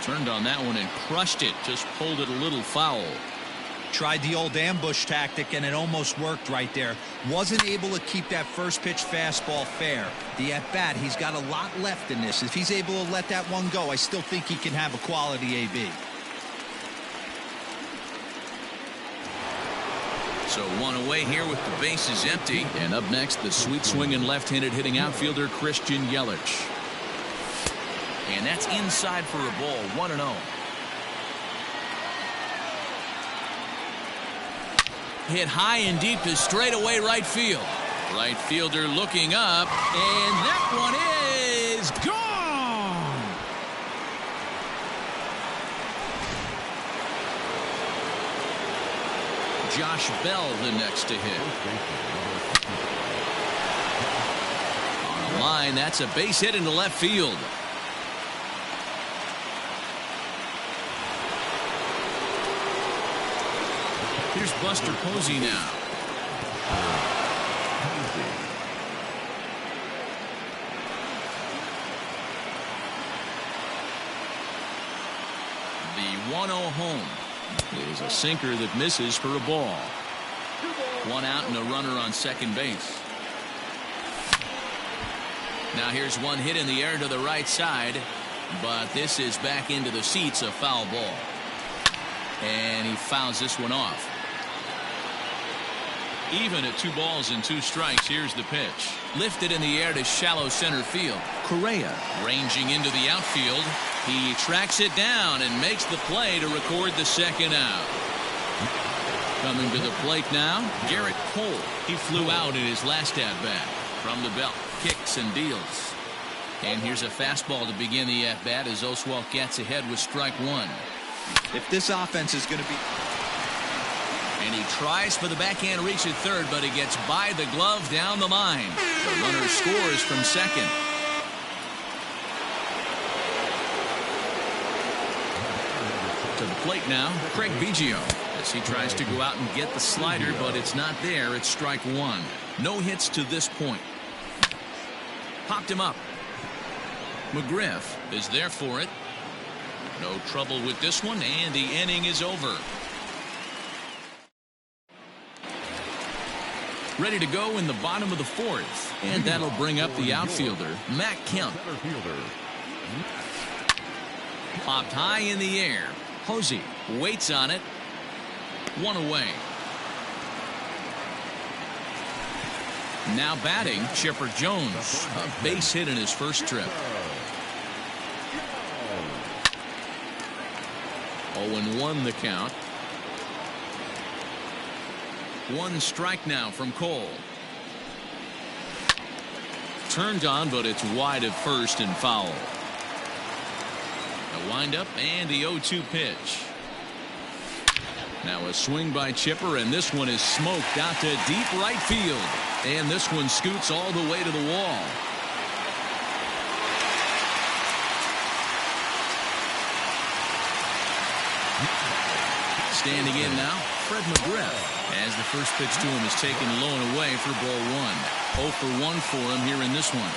Turned on that one and crushed it. Just pulled it a little foul. Tried the old ambush tactic, and it almost worked right there. Wasn't able to keep that first pitch fastball fair. The at-bat, he's got a lot left in this. If he's able to let that one go, I still think he can have a quality AB. So 1 away here with the bases empty. And up next, the sweet swinging left-handed hitting outfielder Christian Yelich. And that's inside for a ball. 1-0. Hit high and deep to straightaway right field. Right fielder looking up, and that one is gone. Josh Bell the next to hit. On the line, that's a base hit into left field. Here's Buster Posey now. The 1-0 home is a sinker that misses for a ball. 1 out and a runner on second base. Now here's one hit in the air to the right side, but this is back into the seats, a foul ball. And he fouls this one off. Even at 2 balls and 2 strikes. Here's the pitch. Lifted in the air to shallow center field. Correa ranging into the outfield. He tracks it down and makes the play to record the second out. Coming to the plate now, Garrett Cole. He flew out in his last at-bat. From the belt, kicks and deals. And here's a fastball to begin the at-bat as Oswalt gets ahead with strike 1. If this offense is going to be... And he tries for the backhand reach at third, but he gets by the glove down the line. The runner scores from second. To the plate now, Craig Biggio, as he tries to go out and get the slider, but it's not there. It's strike 1. No hits to this point. Popped him up. McGriff is there for it. No trouble with this one, and the inning is over. Ready to go in the bottom of the 4th. And that'll bring up the outfielder, Matt Kemp. Popped high in the air. Posey waits on it. 1 away. Now batting, Chipper Jones. A base hit in his first trip. 0-1 the count. 1 strike now from Cole. Turned on, but it's wide at first and foul. A windup and the 0-2 pitch. Now a swing by Chipper, and this one is smoked out to deep right field. And this one scoots all the way to the wall. Standing in now, Fred McGriff, as the first pitch to him is taken low and away for ball one. 0 for 1 for him here in this one.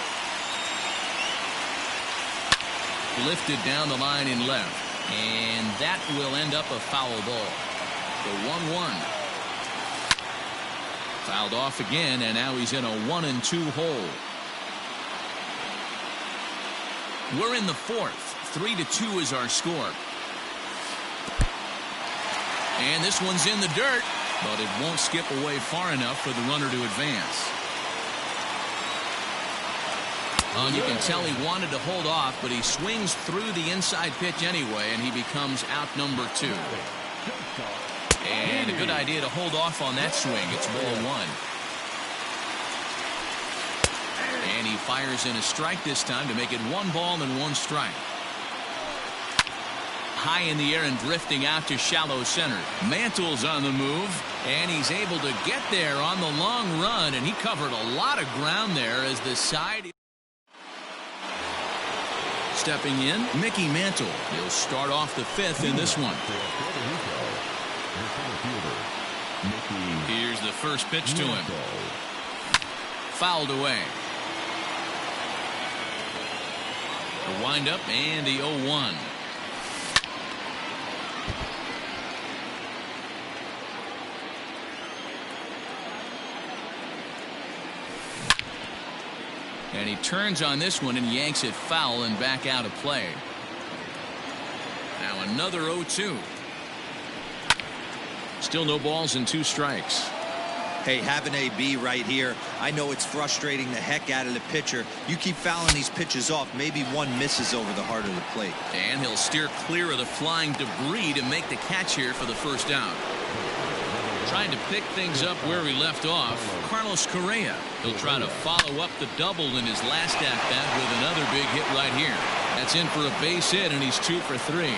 Lifted down the line in left, and that will end up a foul ball. The 1-1. Fouled off again, and now he's in a 1-2 hole. We're in the fourth. 3-2 is our score. And this one's in the dirt, but it won't skip away far enough for the runner to advance. You can tell he wanted to hold off, but he swings through the inside pitch anyway, and he becomes out number 2. And a good idea to hold off on that swing. It's ball 1. And he fires in a strike this time to make it 1 ball and 1 strike. High in the air and drifting out to shallow center. Mantle's on the move, and he's able to get there on the long run, and he covered a lot of ground there as the side. Stepping in, Mickey Mantle. He'll start off the 5th in this one. Here's the first pitch to him. Fouled away. The windup and the 0-1. And he turns on this one and yanks it foul and back out of play. Now another 0-2. Still no balls and 2 strikes. Hey, have an AB right here. I know it's frustrating the heck out of the pitcher. You keep fouling these pitches off, maybe one misses over the heart of the plate. And he'll steer clear of the flying debris to make the catch here for the first out. Trying to pick things up where he left off, Carlos Correa. He'll try to follow up the double in his last at-bat with another big hit right here. That's in for a base hit, and he's 2 for 3.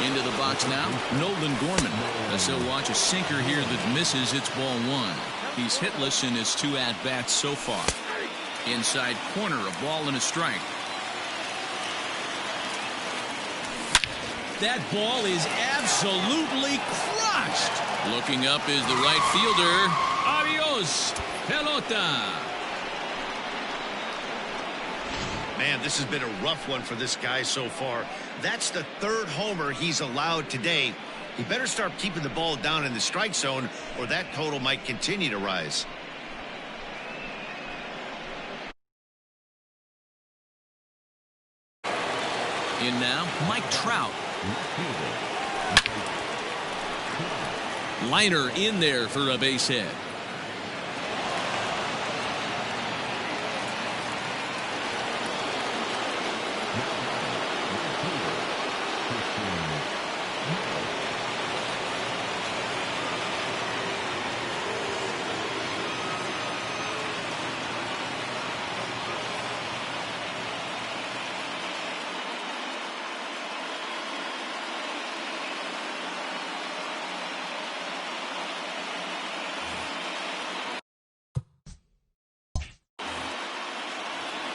Into the box now, Nolan Gorman. As he'll watch a sinker here that misses. It's ball 1. He's hitless in his 2 at-bats so far. Inside corner, a ball and a strike. That ball is absolutely crushed. Looking up is the right fielder. Adios, pelota. Man, this has been a rough one for this guy so far. That's the 3rd homer he's allowed today. He better start keeping the ball down in the strike zone, or that total might continue to rise. In now, Mike Trout. Liner in there for a base hit.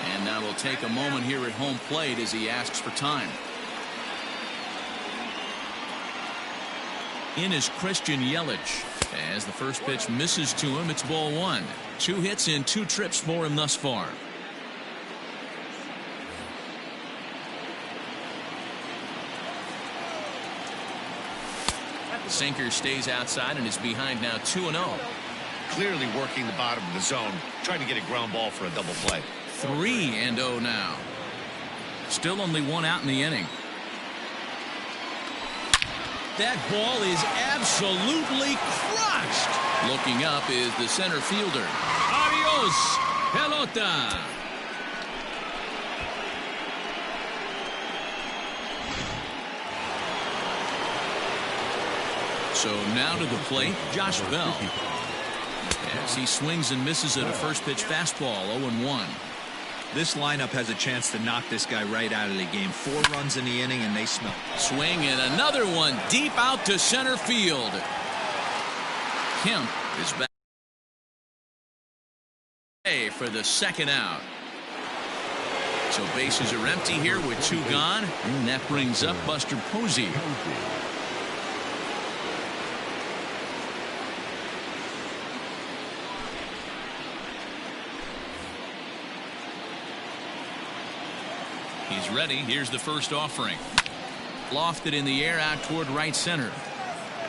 And now we'll take a moment here at home plate as he asks for time. In is Christian Yelich. As the first pitch misses to him, it's ball 1. 2 hits in 2 trips for him thus far. Sinker stays outside and is behind now 2-0. Clearly working the bottom of the zone, trying to get a ground ball for a double play. 3-0 now. Still only 1 out in the inning. That ball is absolutely crushed. Looking up is the center fielder. Adios, pelota. So now to the plate, Josh Bell. As he swings and misses at a first pitch fastball, 0-1. This lineup has a chance to knock this guy right out of the game. 4 runs in the inning, and they smell. Swing and another one deep out to center field. Kemp is back for the second out. So bases are empty here with 2 gone, and that brings up Buster Posey. He's ready. Here's the first offering. Lofted in the air out toward right center.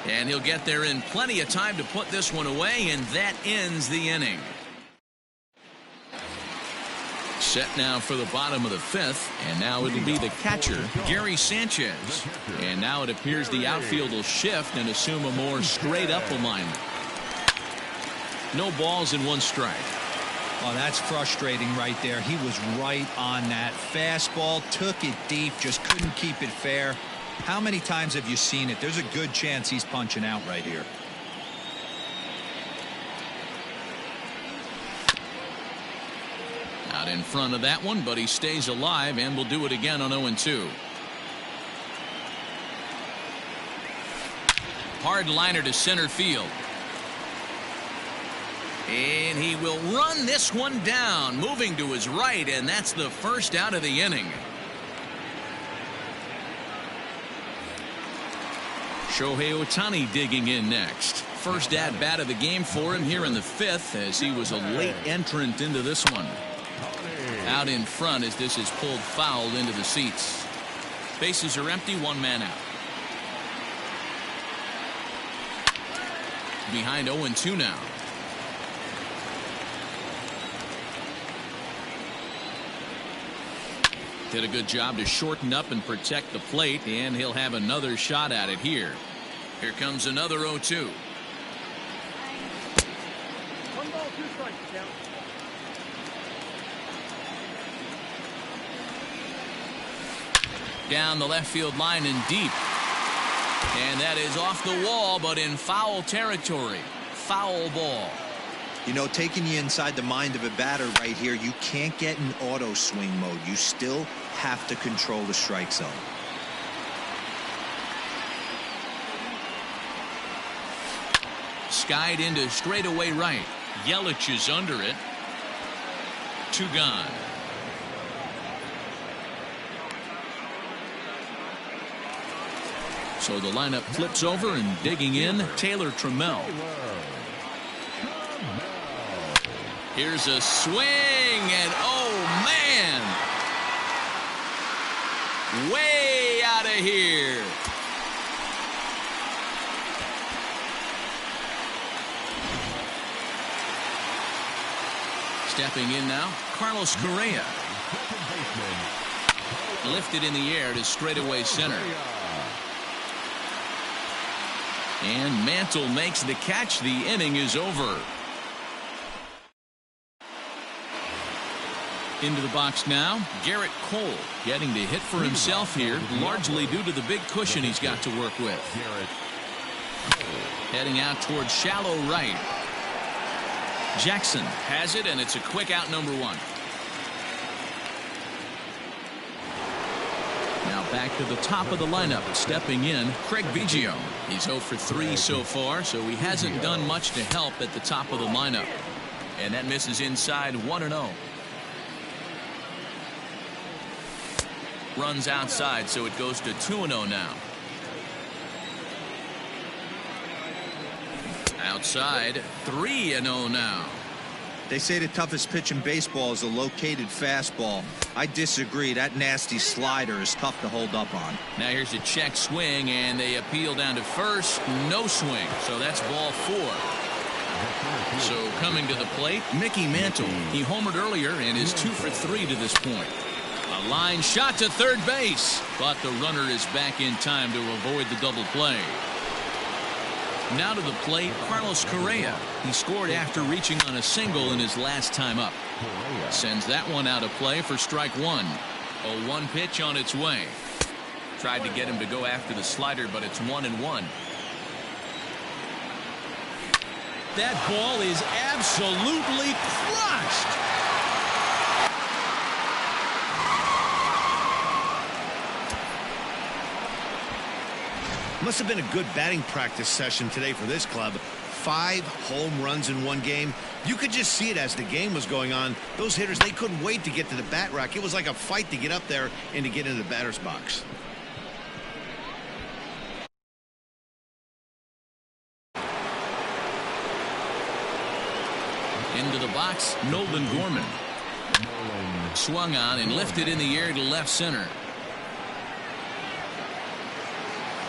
And he'll get there in plenty of time to put this one away, and that ends the inning. Set now for the bottom of the 5th, and now it'll be the catcher, Gary Sanchez. And now it appears the outfield will shift and assume a more straight-up alignment. No balls and 1 strike. Oh, that's frustrating right there. He was right on that. Fastball, took it deep, just couldn't keep it fair. How many times have you seen it? There's a good chance he's punching out right here. Out in front of that one, but he stays alive and will do it again on 0-2. Hard liner to center field. And he will run this one down, moving to his right, and that's the first out of the inning. Shohei Ohtani digging in next. First at bat of the game for him here in the 5th, as he was a late entrant into this one. Out in front as this is pulled foul into the seats. Bases are empty, 1 man out. Behind 0-2 now. Did a good job to shorten up and protect the plate, and he'll have another shot at it here. Here comes another 0-2. 1 ball, 2 strikes, count. Down the left field line and deep. And that is off the wall, but in foul territory. Foul ball. You know, taking you inside the mind of a batter right here, you can't get in auto swing mode. You still have to control the strike zone. Skied into straightaway right. Yelich is under it. 2 gone. So the lineup flips over, and digging in, Taylor Trammell. Here's a swing, and oh man, way out of here. Stepping in now, Carlos Correa. Lifted in the air to straightaway center. And Mantle makes the catch. The inning is over. Into the box now, Garrett Cole getting to hit for himself here, largely due to the big cushion he's got to work with. Heading out towards shallow right. Jackson has it, and it's a quick out, number 1. Now back to the top of the lineup, stepping in, Craig Biggio. He's 0 for 3 so far, so he hasn't done much to help at the top of the lineup. And that misses inside, 1-0. Runs outside, so it goes to 2-0 now. Outside, 3-0 now. They say the toughest pitch in baseball is a located fastball. I disagree. That nasty slider is tough to hold up on. Now here's a check swing, and they appeal down to first. No swing, so that's ball 4. So coming to the plate, Mickey Mantle. He homered earlier and is 2 for 3 to this point. A line shot to third base, but the runner is back in time to avoid the double play. Now to the plate, Carlos Correa. He scored after reaching on a single in his last time up. Sends that one out of play for strike 1. A 1 pitch on its way. Tried to get him to go after the slider, but it's 1-1. That ball is absolutely crushed. Must have been a good batting practice session today for this club. 5 home runs in one game. You could just see it as the game was going on. Those hitters, they couldn't wait to get to the bat rack. It was like a fight to get up there and to get into the batter's box. Into the box, Nolan Gorman. Swung on and lifted in the air to left center.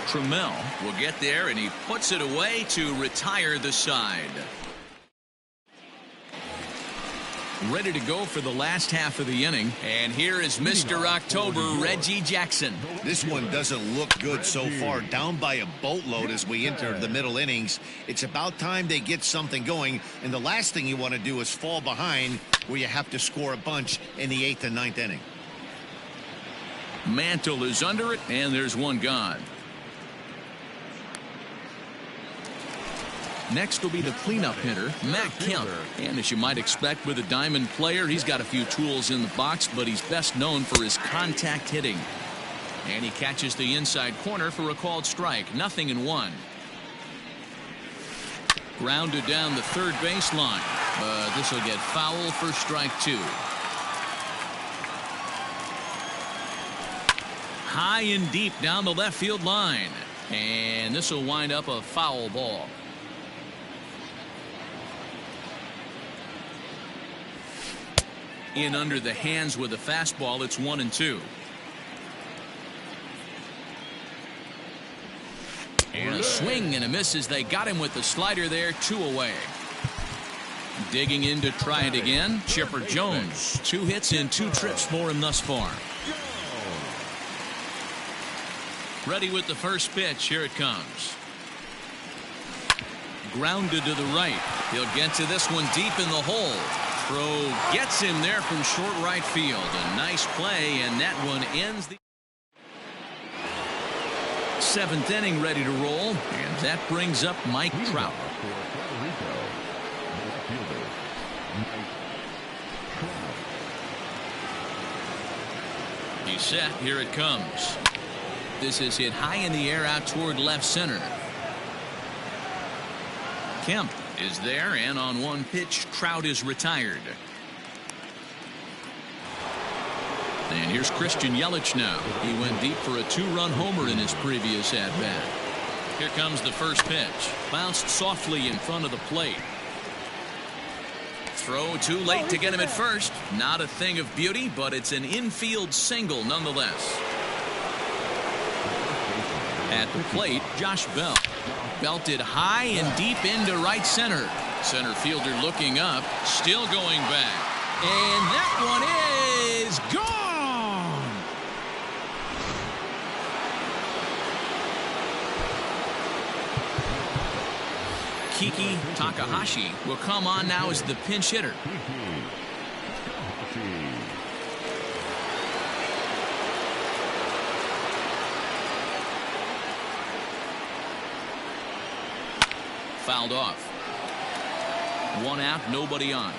Trammell will get there, and he puts it away to retire the side. Ready to go for the last half of the inning. And here is Mr. October, Reggie Jackson. This one doesn't look good so far. Down by a boatload as we enter the middle innings. It's about time they get something going. And the last thing you want to do is fall behind where you have to score a bunch in the 8th and 9th inning. Mantle is under it, and there's one gone. Next will be the cleanup hitter, Matt Kemp. And as you might expect with a diamond player, he's got a few tools in the box, but he's best known for his contact hitting. And he catches the inside corner for a called strike. 0-1. Grounded down the third baseline, but this will get foul for strike 2. High and deep down the left field line, and this will wind up a foul ball. In under the hands with a fastball. It's 1-2. And a swing and a miss as they got him with the slider there. 2 away. Digging in to try it again, Chipper Jones. 2 hits in 2 trips for him thus far. Ready with the first pitch. Here it comes. Grounded to the right. He'll get to this one deep in the hole. Throw gets him there from short right field. A nice play, and that one ends the 7th inning, ready to roll, and that brings up Mike Trout. He's set. Here it comes. This is hit high in the air out toward left center. Kemp is there, and on one pitch, Trout is retired. And here's Christian Yelich now. He went deep for a 2-run homer in his previous at-bat. Here comes the first pitch. Bounced softly in front of the plate. Throw too late to get him at first. Not a thing of beauty, but it's an infield single nonetheless. At the plate, Josh Bell. Belted high and deep into right center. Center fielder looking up, still going back. And that one is gone! Kiki Takahashi will come on now as the pinch hitter. Fouled off. 1 out, nobody on.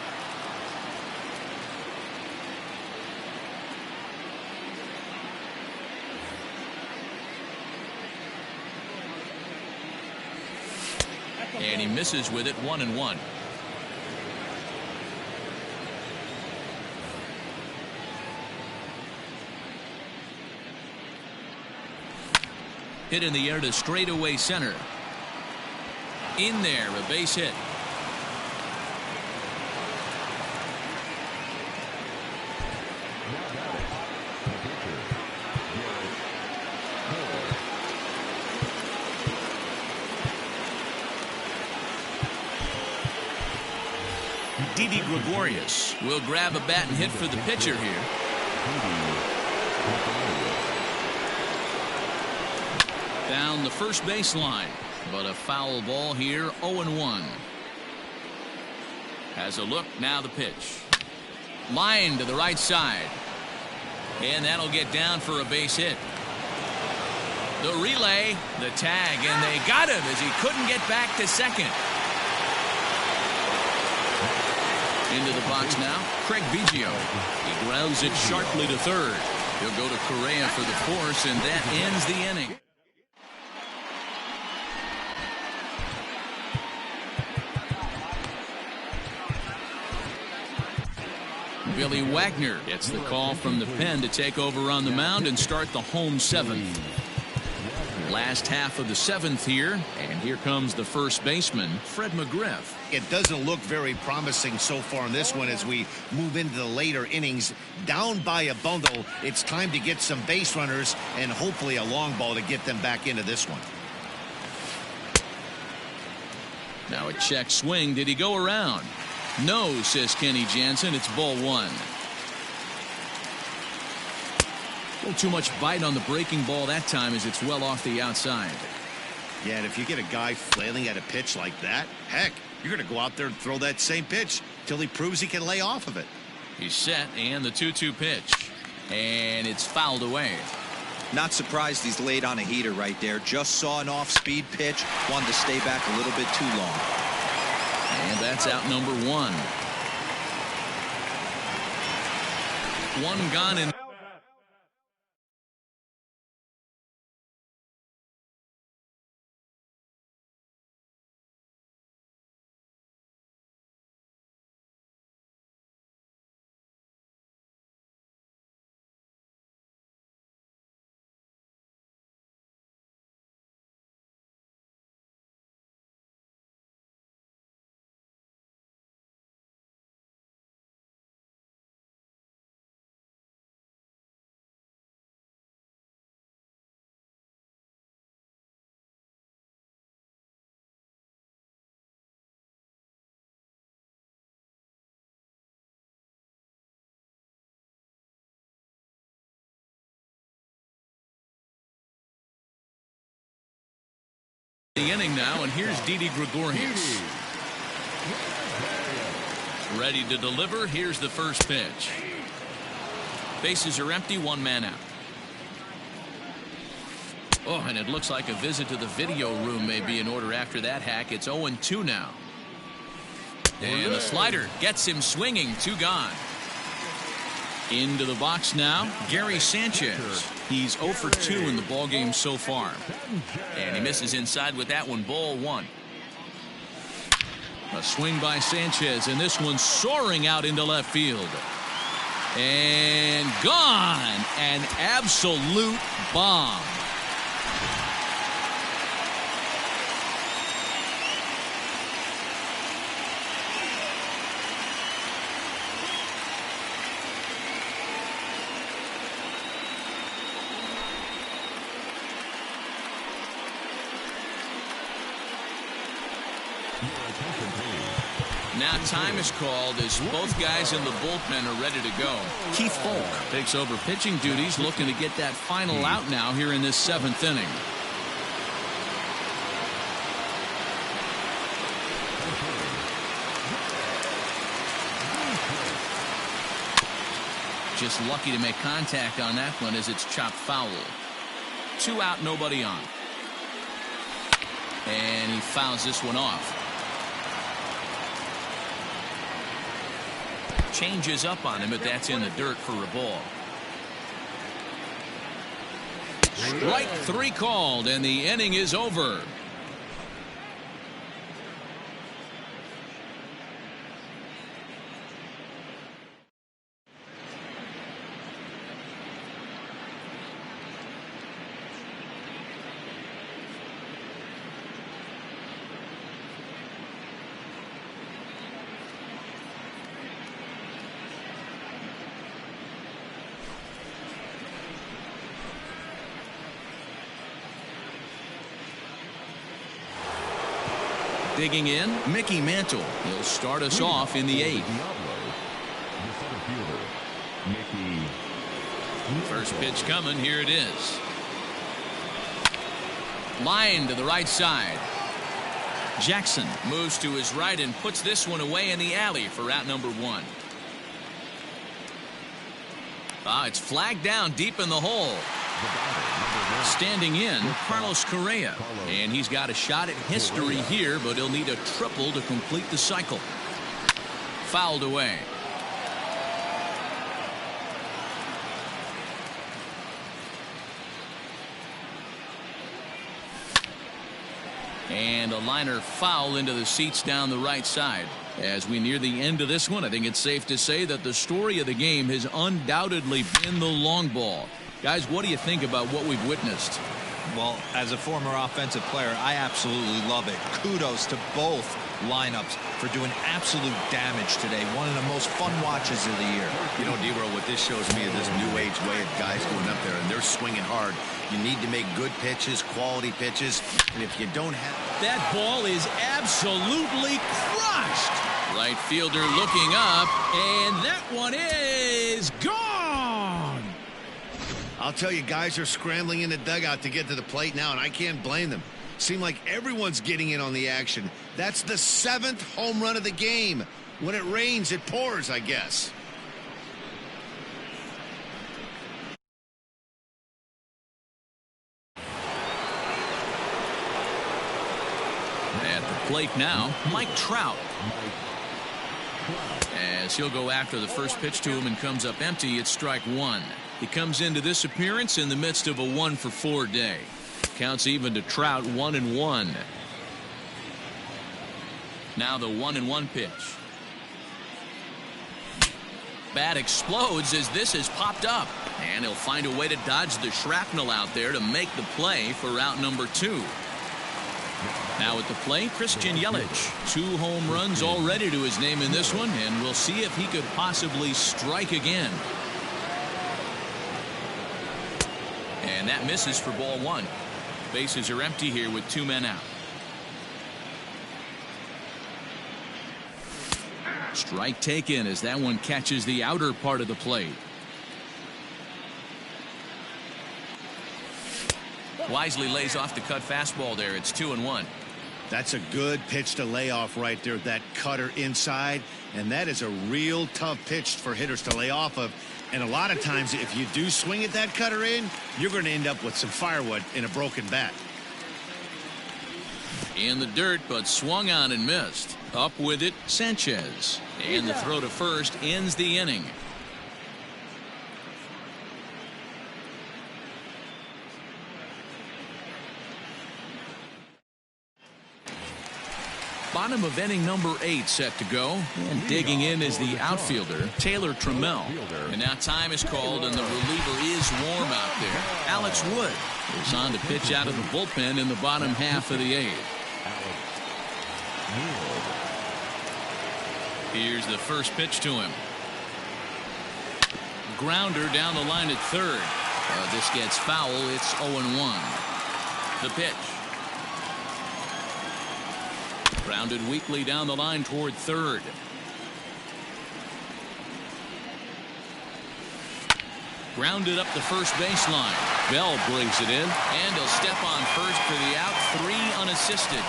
And he misses with it. 1-1. Hit in the air to straightaway center. In there, a base hit. Didi Gregorius will grab a bat and hit for the pitcher here. Down the first baseline. But a foul ball here. 0-1. Has a look. Now the pitch. Line to the right side. And that'll get down for a base hit. The relay. The tag. And they got him as he couldn't get back to second. Into the box now. Craig Biggio. He grounds it sharply to third. He'll go to Correa for the force, and that ends the inning. Billy Wagner gets the call from the pen to take over on the mound and start the home seventh. Last half of the seventh here, and here comes the first baseman, Fred McGriff. It doesn't look very promising so far in this one as we move into the later innings. Down by a bundle, it's time to get some base runners and hopefully a long ball to get them back into this one. Now a check swing. Did he go around? No, says Kenny Jansen. It's ball one. A little too much bite on the breaking ball that time as it's well off the outside. Yeah, and if you get a guy flailing at a pitch like that, heck, you're going to go out there and throw that same pitch till he proves he can lay off of it. He's set, and the 2-2 pitch. And it's fouled away. Not surprised he's laid on a heater right there. Just saw an off-speed pitch. Wanted to stay back a little bit too long. And that's out number one. One gone in. The inning now, and here's Didi Gregorius. Ready to deliver. Here's the first pitch. Bases are empty, one man out. Oh, and it looks like a visit to the video room may be in order after that hack. It's 0-2 now. And the slider gets him swinging. Two gone. Into the box now, Gary Sanchez. He's 0 for 2 in the ballgame so far. And he misses inside with that one, ball one. A swing by Sanchez, and this one soaring out into left field. And gone. An absolute bomb. Now time is called as both guys in the bullpen are ready to go. Keith Folk takes over pitching duties, looking to get that final out now here in this seventh inning. Just lucky to make contact on that one as it's chopped foul. 2 out, nobody on. And he fouls this one off. Changes up on him, but that's in the dirt for a ball. Strike 3 called, and the inning is over. Digging in, Mickey Mantle. He'll start us off in the 8th. First pitch coming. Here it is. Line to the right side. Jackson moves to his right and puts this one away in the alley for out number 1. It's flagged down deep in the hole. Standing in, Carlos Correa. And he's got a shot at history here, but he'll need a triple to complete the cycle. Fouled away. And a liner foul into the seats down the right side. As we near the end of this one, I think it's safe to say that the story of the game has undoubtedly been the long ball. Guys, what do you think about what we've witnessed? Well, as a former offensive player, I absolutely love it. Kudos to both lineups for doing absolute damage today. One of the most fun watches of the year. You know, D-Roll, what this shows me is this new age way of guys going up there, and they're swinging hard. You need to make good pitches, quality pitches, and if you don't have... That ball is absolutely crushed. Right fielder looking up, and that one is gone. I'll tell you, guys are scrambling in the dugout to get to the plate now, and I can't blame them. Seem like everyone's getting in on the action. That's the 7th home run of the game. When it rains, it pours, I guess. At the plate now, Mike Trout. As he'll go after the first pitch to him and comes up empty, it's strike one. He comes into this appearance in the midst of a 1-for-4 day. Counts even to Trout, 1-1. Now the 1-1 pitch. Bat explodes as this has popped up. And he'll find a way to dodge the shrapnel out there to make the play for out number 2. Now at the plate, Christian Yelich. 2 home runs already to his name in this one, and we'll see if he could possibly strike again. And that misses for ball 1. Bases are empty here with 2 men out. Strike taken as that one catches the outer part of the plate. Wisely lays off the cut fastball there. It's 2-1. That's a good pitch to lay off right there, that cutter inside, and that is a real tough pitch for hitters to lay off of. And a lot of times if you do swing at that cutter in, you're going to end up with some firewood in a broken bat. In the dirt, but swung on and missed. Up with it, Sanchez. And the throw to first ends the inning. Bottom of inning number 8 set to go. And digging in is the outfielder, Taylor Trammell. And now time is called, and the reliever is warm out there. Alex Wood is on to pitch out of the bullpen in the bottom half of the 8th. Here's the first pitch to him. Grounder down the line at third. This gets foul. It's 0-1. The pitch. Grounded weakly down the line toward third. Grounded up the first baseline. Bell brings it in, and he'll step on first for the out. 3 unassisted.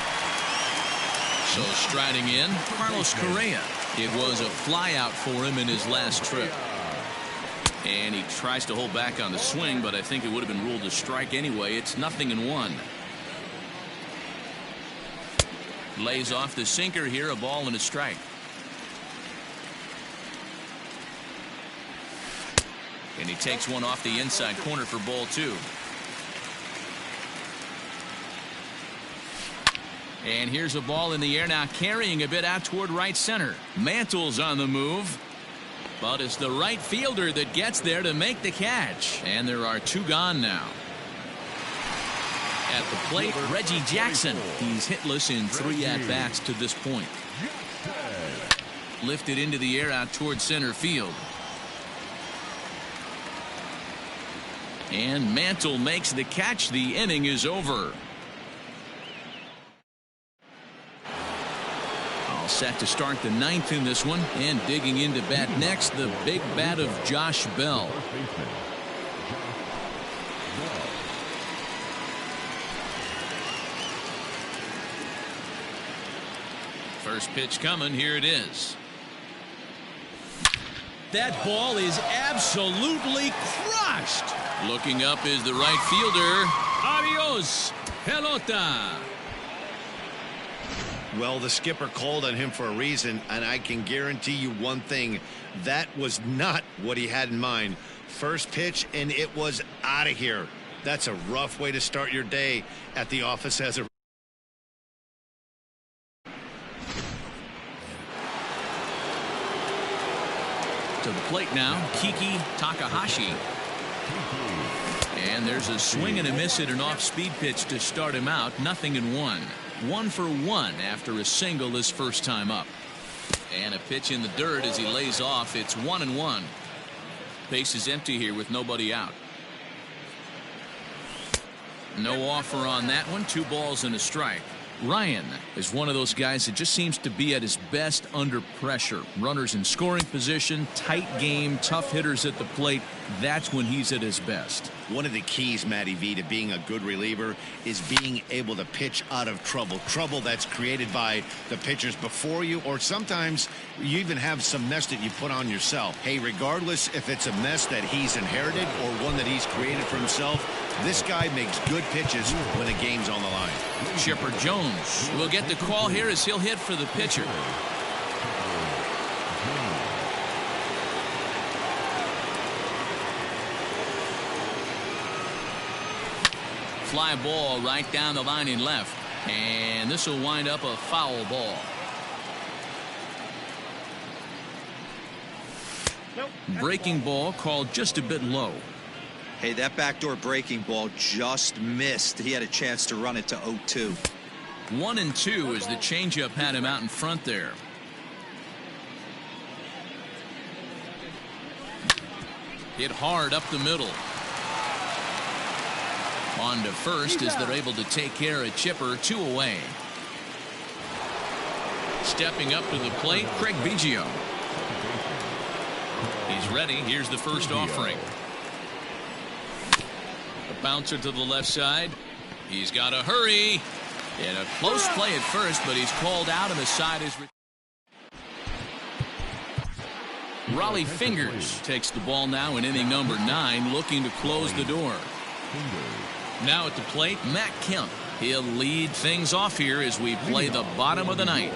So striding in, Carlos Correa. It was a fly out for him in his last trip. And he tries to hold back on the swing, but I think it would have been ruled a strike anyway. It's 0-1. Lays off the sinker here, a ball and a strike. And he takes one off the inside corner for ball 2. And here's a ball in the air now, carrying a bit out toward right center. Mantle's on the move, but it's the right fielder that gets there to make the catch. And there are 2 gone now. At the plate, Reggie Jackson. He's hitless in 3 at-bats to this point. Lifted into the air out toward center field. And Mantle makes the catch. The inning is over. All set to start the 9th in this one. And digging into bat next, the big bat of Josh Bell. First pitch coming. Here it is. That ball is absolutely crushed. Looking up is the right fielder. Adios, pelota. Well, the skipper called on him for a reason, and I can guarantee you one thing. That was not what he had in mind. First pitch, and it was out of here. That's a rough way to start your day at the office as a To the plate now, Kiki Takahashi. And there's a swing and a miss at an off-speed pitch to start him out. 0-1. 1 for 1 after a single his first time up. And a pitch in the dirt as he lays off. It's 1-1. Base is empty here with nobody out. No offer on that one. 2 balls and a strike. Ryan is one of those guys that just seems to be at his best under pressure. Runners in scoring position, tight game, tough hitters at the plate. That's when he's at his best. One of the keys, Matty V, to being a good reliever is being able to pitch out of trouble. Trouble that's created by the pitchers before you, or sometimes you even have some mess that you put on yourself. Hey, regardless if it's a mess that he's inherited or one that he's created for himself, this guy makes good pitches when the game's on the line. Chipper Jones will get the call here as he'll hit for the pitcher. Fly ball right down the line in left. And this will wind up a foul ball. Breaking ball called just a bit low. Hey, that backdoor breaking ball just missed. He had a chance to run it to 0-2. 1-2 as the changeup had him out in front there. Hit hard up the middle. On to first as they're able to take care of Chipper. 2 away. Stepping up to the plate, Craig Biggio. He's ready. Here's the first offering. A bouncer to the left side. He's got to hurry. And a close play at first, but he's called out and the side is. Raleigh Fingers takes the ball now in inning number 9, looking to close the door. Now at the plate, Matt Kemp. He'll lead things off here as we play the bottom of the 9th.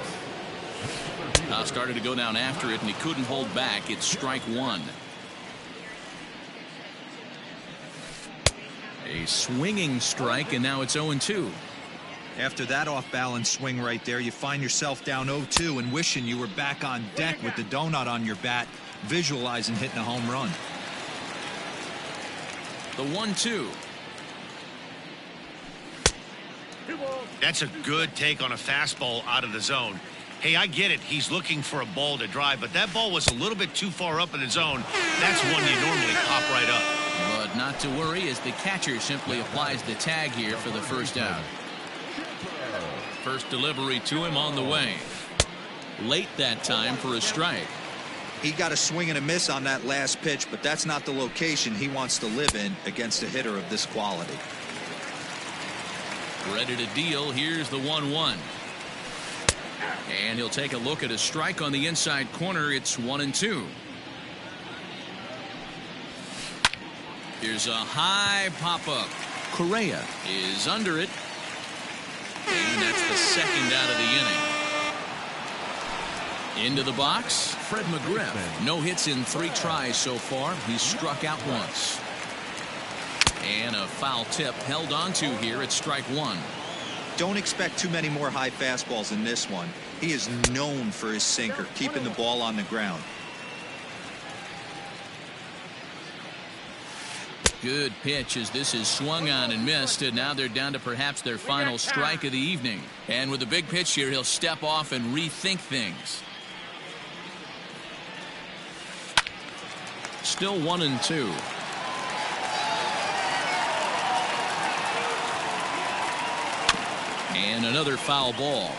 Started to go down after it, and he couldn't hold back. It's strike 1. A swinging strike, and now it's 0-2. After that off-balance swing right there, you find yourself down 0-2 and wishing you were back on deck with the donut on your bat, visualizing hitting a home run. The 1-2. That's a good take on a fastball out of the zone. Hey, I get it. He's looking for a ball to drive, but that ball was a little bit too far up in the zone. That's one you normally pop right up. But not to worry as the catcher simply applies the tag here for the first out. First delivery to him on the way. Late that time for a strike. He got a swing and a miss on that last pitch, but that's not the location he wants to live in against a hitter of this quality. Ready to deal. Here's the 1-1. And he'll take a look at a strike on the inside corner. It's 1-2. Here's a high pop-up. Correa is under it. And that's the second out of the inning. Into the box, Fred McGriff. No hits in 3 tries so far. He's struck out once. And a foul tip held on to here at strike 1. Don't expect too many more high fastballs in this one. He is known for his sinker, keeping the ball on the ground. Good pitch as this is swung on and missed, and now they're down to perhaps their final strike of the evening. And with a big pitch here, he'll step off and rethink things. Still 1-2. And another foul ball.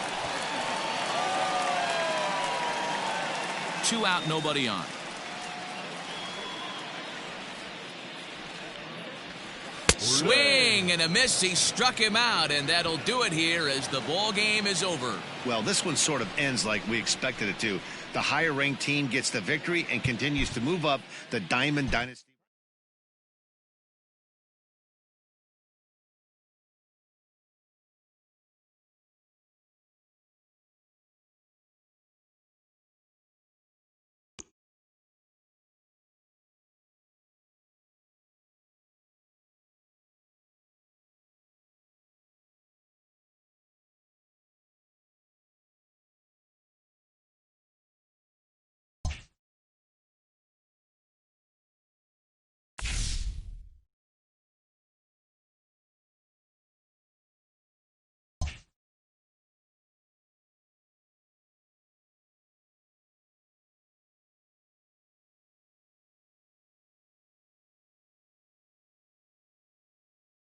2 out, nobody on. Swing and a miss. He struck him out, and that'll do it here as the ball game is over. Well, this one sort of ends like we expected it to. The higher ranked team gets the victory and continues to move up the Diamond Dynasty.